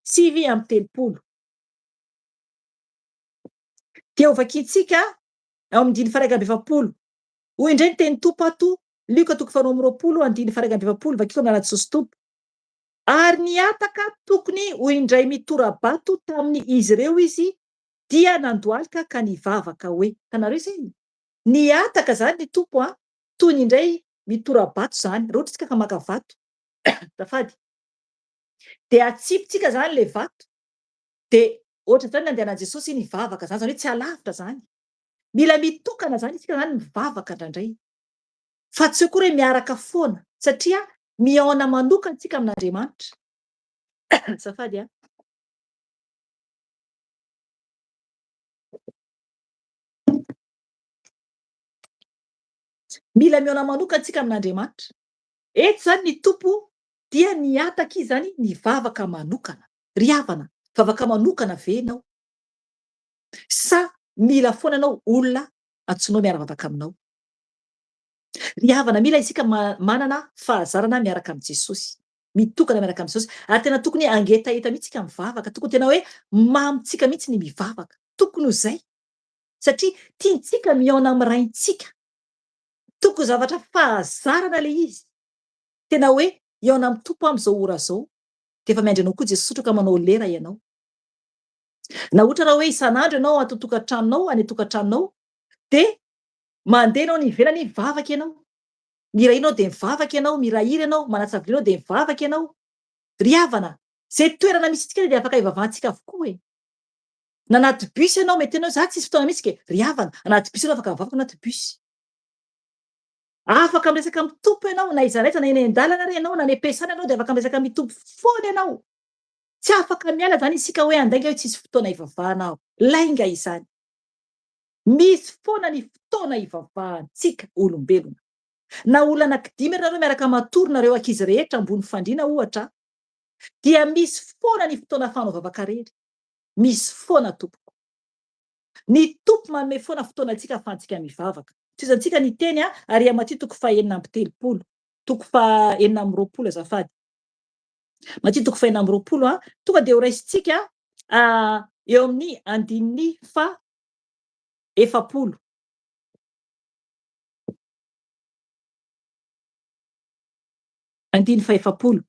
sivy amby telopolo. Dia ho vakintsika ao amin'ny 5 hoy indray ny teny tompo ato, Lioka toko roa amby roapolo, 5 vakiko amin'ny anaty Jesosy tompo. Ary niataka tokony ho indray mitora-bato taminy izy ireo izy dia nandohalika ka nivavaka hoe. Hitanareo zay? Niataka zany ny tompo toy ny indray mitora-bato zany. Raha ohatra isika ka maka vato azafady, de atsipitsika zany le vato, de ohatra zany nandehanan'i Jesosy nivavaka zany, zany hoe tsy alavitra zany. Mila mitokana zany isika zany mivavaka indrandray. Fa tsy hoe koa hoe miaraka foana satria mihaona manokana tsika amin'Andriamanitra. Azafady. Mila mihaona manokana tsika amin'Andriamanitra. Eto zany ny tompo dia niataka izy zany nivavaka manokana. Ry havana, vavaka manokana ve ianao? Sa mila foana anao olona antsoinao miara-bavaka aminao? Ry havana, mila isika manana fahazarana miaraka amin'ny Jesosy, mitokana miaraka amin'ny Jesosy, ary tena tokony angetaheta mihitsy tsika mivavaka, tokony tena hoe mamitsika mihitsy ny mivavaka, tokony ho zay. Satria tiantsika mihaona amin'ny raintsika, tokony zavatra fahazarana le izy. Tena hoe hihaona amin'ny tompo amin'izao ora zao, de efa miandry anao koa Jesosy ohatra ka manao lera ianao. Na ohatra raha hoe isan'andro ianao ato tokantranonao, any tokantranonao, de mandeha ianao any ivelany mivavaka ianao. Mihira ianao de mivavaka ianao, mihira ianao, manatsa vilia ianao de mivavaka ianao. Ry havana, zay toerana misy antsika de afaka ivavahantsika avokoa e. Na anaty bus ianao mety ianao za tsisy fotoana misy ke ry havana, anaty bus ianao afaka mivavaka anaty bus. Afaka miresaka amin'ny tompo ianao na iza n'aiza na eny an-dalana ary ianao na any am-piasana ianao de afaka miresaka amin'ny tompo foana ianao. Tsy afaka miala zany isika hoe andainga hoe tsisy fotoana ivavahana aho. Lainga izany. Misy foana ny fotoana ivavahantsika olombelona. Na olona anankidimy nareo miaraka matory nareo ankizy rehetra ambony fandriana ohatra, dia misy foana ny fotoana ahafahanao vavaka rery. Misy foana tompoko. Ny tompo manome foana fotoanantsika ahafahantsika mivavaka. Toizantsika ny teny ary Matthieu toko 9:30, toko 9:20 azafady. Matthieu toko 9:20 tonga de ho raisintsika eo amin'ny andininy 70. Andiny 70.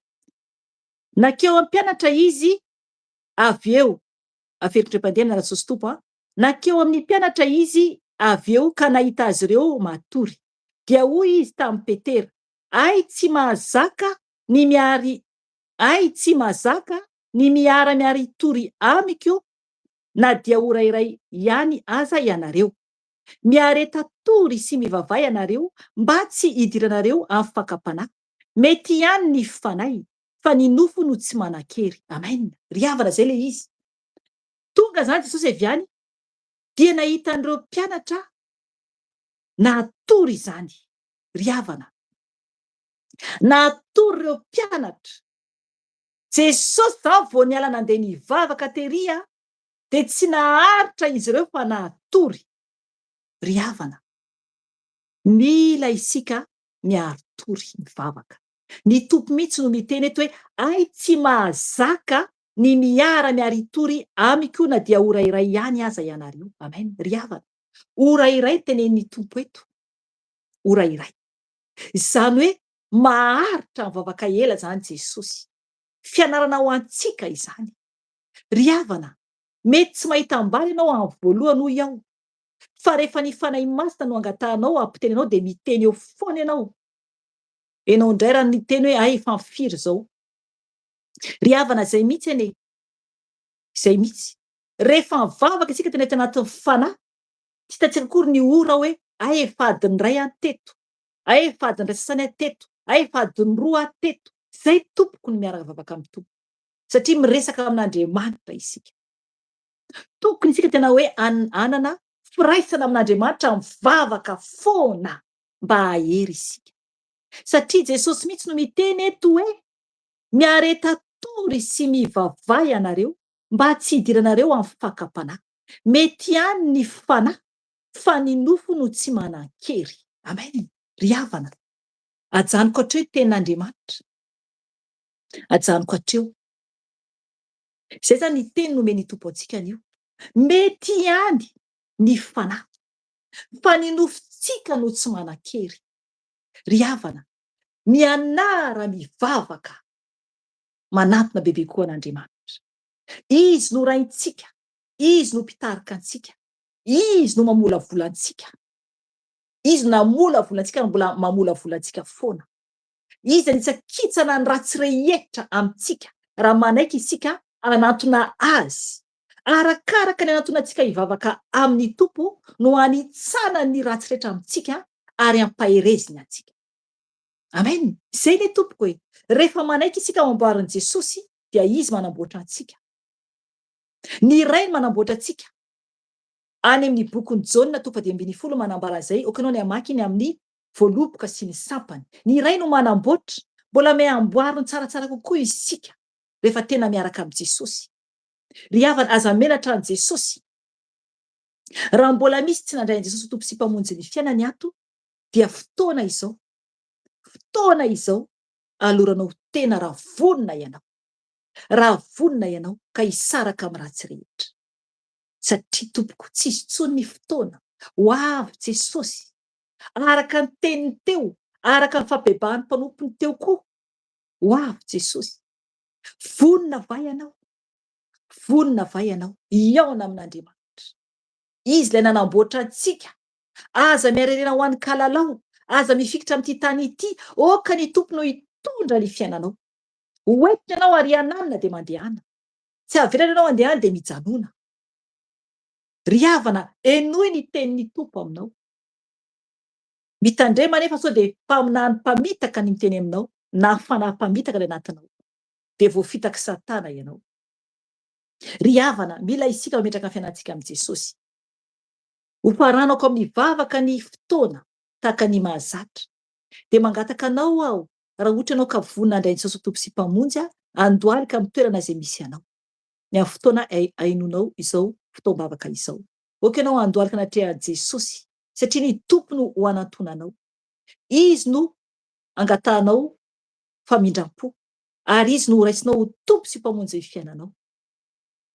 Nakeo am-pianatra izy avy eo, averiko mpandeha amin'ny Jesosy tompo nakeo amin'ny mpianatra izy avy eo ka nahita azy ireo matory. Dia hoy izy tamin'i Petera, ay tsy mahazaka ny miara-miary tory amiko na dia ora iray ihany aza ianareo. Miareta tory sy mivavay ianareo mba tsy hidiranareo amin'ny fakapanahy. Mety ihany ny fanay, fa ny nofo no tsy manan-kery. Amen. Ry havana zay le izy. Tonga zany Jesosy avy any dia nahita an'ireo mpianatra natory izany. Ry havana, natory ireo mpianatra. Jesosy zany vao niala nandeha nivavaka tery de tsy naharitra izy ireo fa natory. Ry havana, mila isika miaro tory mivavaka. Ny tompo mihitsy no miteny eto hoe ay tsy mahazaka ny miara-miary tory amiko na dia ora iray ihany aza ianareo. Amen. Ry havana, ora iray tenenin'ny tompo eto. Ora iray. Izany hoe maharitra mivavaka ela zany Jesosy. Fianarana ho antsika izany. Ry havana, mety tsy mahita ambali ianao amin'ny voalohany hoy aho, fa rehefa ny fanahy masina no angatahanao ampiteny anao de miteny eo foana ianao. Ianao indray raha niteny hoe ay efa mifiry zao. Ry havana, zay mihitsy anie. Zay mihitsy. Rehefa mivavaka isika tena anatin'ny fanahy, tsy hitantsika akory ny ora hoe ay efa adiny ray teto, ay efa adiny ray sasany teto, ay efa adiny roa teto. Zay tompoko ny miara-mivavaka amin'ny tompo. satria miresaka amin'Andriamanitra isika. Tokony isika tena hoe anana firaisana amin'Andriamanitra mivavaka foana mba hahery isika. Satria Jesosy mihitsy no miteny eto hoe miareta tory sy mivavay ianareo mba tsy hidiranareo amin'ny fakam-panahy. Mety ihany ny fanahy fa ny nofo no tsy manan-kery. Amen. Ry havana, ajanoko hatreo tenin'Andriamanitra. Ajanoko hatreo. Zay zany ny teny nomeny Tompo antsika anio. Mety ihany ny fanahy fa ny nofontsika no tsy manan-kery. Ry havana, mianara mivavaka manantona bebe koa an'Andriamanitra. Izy no raintsika, izy no mpitarika antsika, izy no mamolavola antsika. Izy namolavola antsika no mbola mamolavola antsika foana. Izy anitsakitsana ny ratsy rehetra amintsika raha manaiky isika anantona azy. Arakaraka ny anantona antsika hivavaka amin'ny Tompo no anitsana ny ratsy rehetra amintsika ary ampahereziny antsika. Amen. Zay ny tompoko hoe rehefa manaiky isika mamboarin'i Jesosy dia izy manamboatra antsika. Ny Ray manamboatra antsika. Any amin'ny bokin'ny Jaona 2:20 manambara an'izay, okanao ny hamaky iny amin'ny voaloboka sy ny sampany. Ny Ray no manamboatra, mbola may amboariny tsaratsara kokoa isika rehefa tena miaraka amin'ny Jesosy. Ry havana, aza menatra an' Jesosy. Raha mbola misy tsy nandray an' Jesosy Tompo sy mpamonjy ny fiainany ato, dia fotoana izao aloranao tena raha vonona ianao. Raha vonona ianao ka hisaraka amin'ny ratsy rehetra. Satria Tompoko, tsisy intsony ny fotoana ho avy Jesosy araka ny teniny teo, araka ny fampiabahan'ny mpanompony teo koa. Ho avy Jesosy. Vonona vai ianao, iaona amin'Andriamanitra. Izy ilay nanamboatra antsika, aza miarerena ho an'ny kalalao, aza mifikitra amin'ity tany ity, oka ny Tompo no hitondra ny fiainanao. Hoentiny ianao ary hananina dia mandehana. Tsy averana ianao andehana dia mijanona. Ry havana, enoy ny tenin'ny Tompo aminao. Mitandrema nefa sao dia mpamitaka ny miteny aminao, na fanahy-pamitaka ilay anatinao, dia voafitaka Satana ianao. Ry havana, mila isika mametraka ny fiainantsika amin'i Jesosy. Ho faranako amin'ny vavaka ny fotoana tahaka ny mahazatra, dia mangataka anao aho raha ohatra ianao ka vonona andray Jesosy Tompo sy mpamonjy, andohalika amin'ny toerana izay misy ianao. Ny amin'ny fotoana ainonao izao fotoam-bavaka izao. Oka ianao andohalika anatrehan'i Jesosy, satria ny Tompo no ho anantonanao. Izy no angatahanao famindram-po, ary izy no ho raisinao ho Tompo sy mpamonjy ny fiainanao.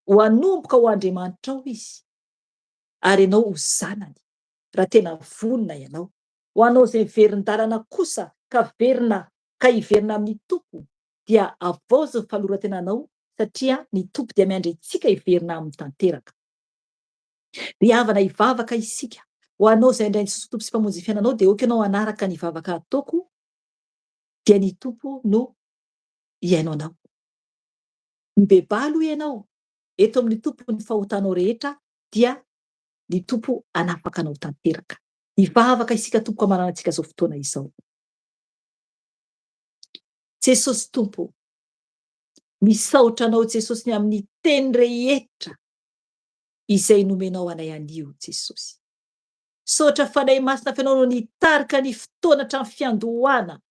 Ho anomboka ho Andriamanitra ao izy, ary ianao ho zanany raha tena vonona ianao. Ho anao izay verin-dalana kosa ka hiverina amin'ny Tompo, dia avaozy ny fahaloran-tenanao, satria ny Tompo dia miandry antsika hiverina amin'ny tanteraka. Ry havana, hivavaka isika. Ho anao izay indray Jesosy Tompo sy mpamonjy ny fiainanao, dia oka ianao hanaraka ny vavaka ataoko, dia ny Tompo no hiaino anao. Mibeba aloha ianao eto amin'ny Tompo ny fahotanao rehetra, dia ny Tompo hanapaka anao tanteraka. Hivavaka isika Tompo amaranantsika izao fotoana izao. Jesosy Tompo, misaotra anao Jesosy ny amin'ny teny rehetra izay nomenao anay anio Jesosy. Saotra fanahy masina fenao no nitarika ny fotoana hatramin'ny fiandohana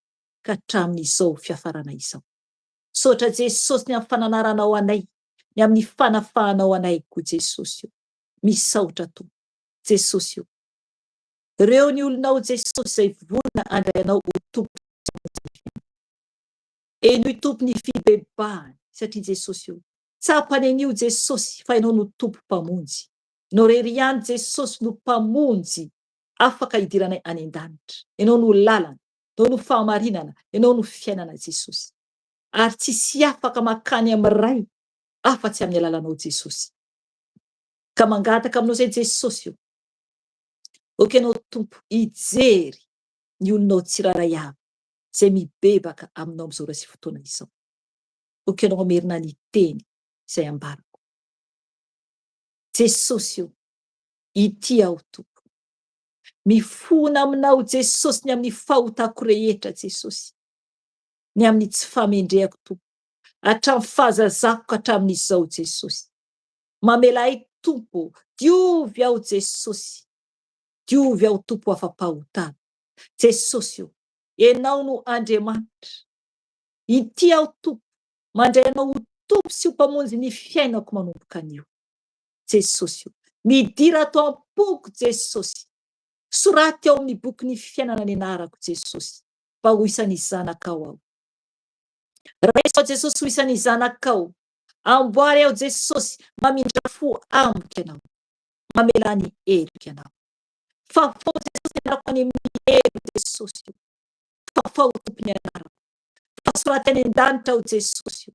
ka hatramin'izao fiafarana izao. Saotra Jesosy ny amin'ny fananaranao anay, ny amin'ny fanafahanao anay koa Jesosy io. Misaotra Tompo Jesosy io. Ireo ny olonao Jesosy izay vonona andray anao ho Tompo. Enoy Tompo ny fibebahany, satria Jesosy io tsapany anio Jesosy fa ianao no Tompo mpamonjy. No rery ihany Jesosy no mpamonjy afaka hidiranay any an-danitra. Ianao no lalana, ianao no fahamarinana, ianao no fiainana Jesosy. Ary tsisy afaka makany amin'ny ray afa-tsy amin'ny alalanao Jesosy. Ka mangataka aminao izay Jesosy io, oka ianao Tompo hijery ny olonao tsiraray avy izay mibebaka aminao amin'izao ora sy fotoana izao. Oka ianao hamerina ny teny izay ambarako. Jesosy io, ity aho Tompo. Mifona aminao Jesosy ny amin'ny fahotako rehetra Jesosy. Ny amin'ny tsy famendrehako Tompo. hatramin'ny fahazazako ka hatramin'izao Jesosy. Mamelay Tompo, diovy aho Jesosy, diovy aho Tompo afam-pahotana. Jesosy io, ianao no Andriamanitra. Ity aho Tompo, mandray anao ho Tompo sy ho mpamonjy ny fiainako manomboka anio. Jesosy io, midira ato am-poko Jesosy. Soraty ao amin'ny boky ny fiainana ny anarako Jesosy, mba ho isan'ny zanakao aho. Raisao Jesosy ho isan'ny zanakao. Amboary aho Jesosy, mamindra fo amiko ianao, mamela ny heloka ianao. Fafao Jesosy ianarako any amin'ny helo Jesosy io. Fafao tompony anarako. Fasoraty any an-danitra aho Jesosy io.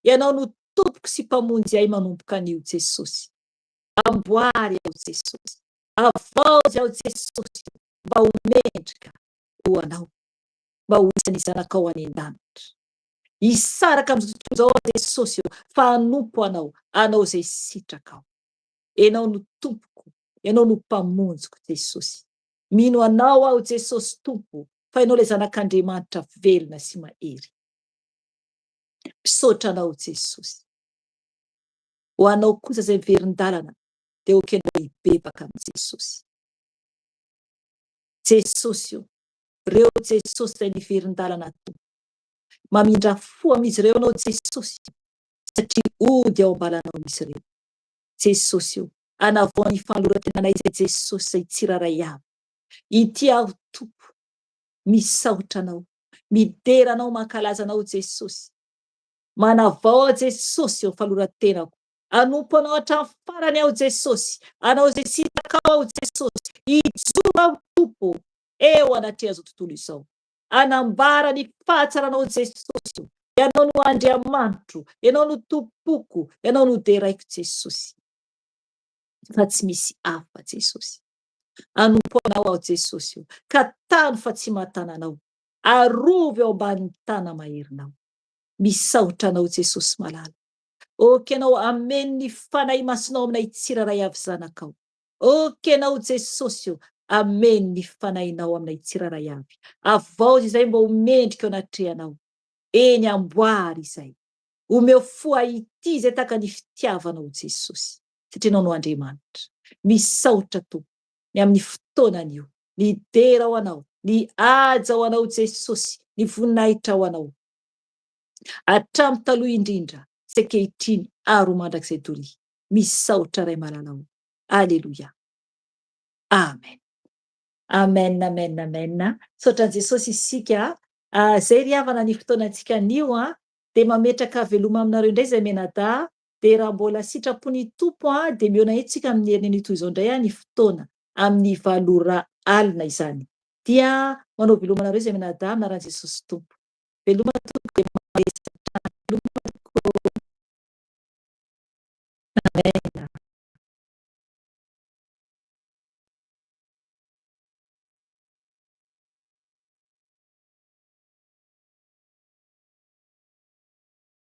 Ianao no tompoko sy mpamonjy ahy manomboka anio Jesosy. Amboary aho Jesosy. Avaozy aho Jesosy, mba ho mendrika ho anao, mba ho isan'ny zanakao any an-danitra. Isaraka amin'izao Jesosy io, fa hanompo anao, anao zay sitrakao. Ianao no tompoko, ianao no mpamonjiko Jesosy. Mino anao aho Jesosy Tompo, fa ianao le zanak'Andriamanitra velona sy mahery. Misaotra anao Jesosy. Ho anao kosa zay verin-dalana, dia okenao hibebaka amin' Jesosy. Jesosy io, reo Jesosy zay niverin-dalana Tompo. Mamindra fo amin'izy ireo anao Jesosy, satria ody ao ambalanao misy ireo. Jesosy io, anavao ny fahaloran-tenanay zay Jesosy zay tsiraray avy. Ity aho Tompo, misaotra anao, midera anao mankalaza anao Jesosy. Manavao Jesosy eo fahaloran-tenako. Anompo anao hatramin'ny farany aho Jesosy. Anao zay sitakao aho Jesosy. Ijoro aho Tompo, eo anatria azo tontolo izao. Anambara ny fahatsaranao Jesosy io. Ianao no Andriamanitro, ianao no tompoko, ianao no deraiko Jesosy. Fa tsy misy hafa Jesosy. Anompo anao aho Jesosy io, ka tany fa tsy mahatana anao. Arovy ao ambanin'ny tana maherinao. Misaotra anao Jesosy malala. Okenao amen ny fanahy masinao aminay tsiraray avy zanakao. Okenao Jesosy io, amen ny fanahinao aminay tsiraray avy. Avaozy izay mba ho mendrika ao anatrehanao. Eny amboary izay. Omeo fo ity izay taka ny fitiavanao Jesosy. Satria anao no Andriamanitra. Misaotra Tompo, ny amin'ny fotoanany io. Ny dera ao anao, ny aja ao anao Jesosy, ny voninahitra ao anao. Hatramin'ny taloha indrindra, sy ankehitriny ary ho mandrakizay tory. Misaotra ray malalao. Aleluia. Amen. Amen, amen, amen. Saotran Jesosy isika. Zay ry havana ny fotoanantsika anio, dia mametraka veloma aminareo indray zay menada. Dia raha mbola sitrapony Tompo, dia miona itsika amin'ny herin'ny anio toy izao indray ny fotoana amin'ny 7 alina izany. Dia manao veloma anareo zay menada, anaran Jesosy Tompo. Veloma Tompo dia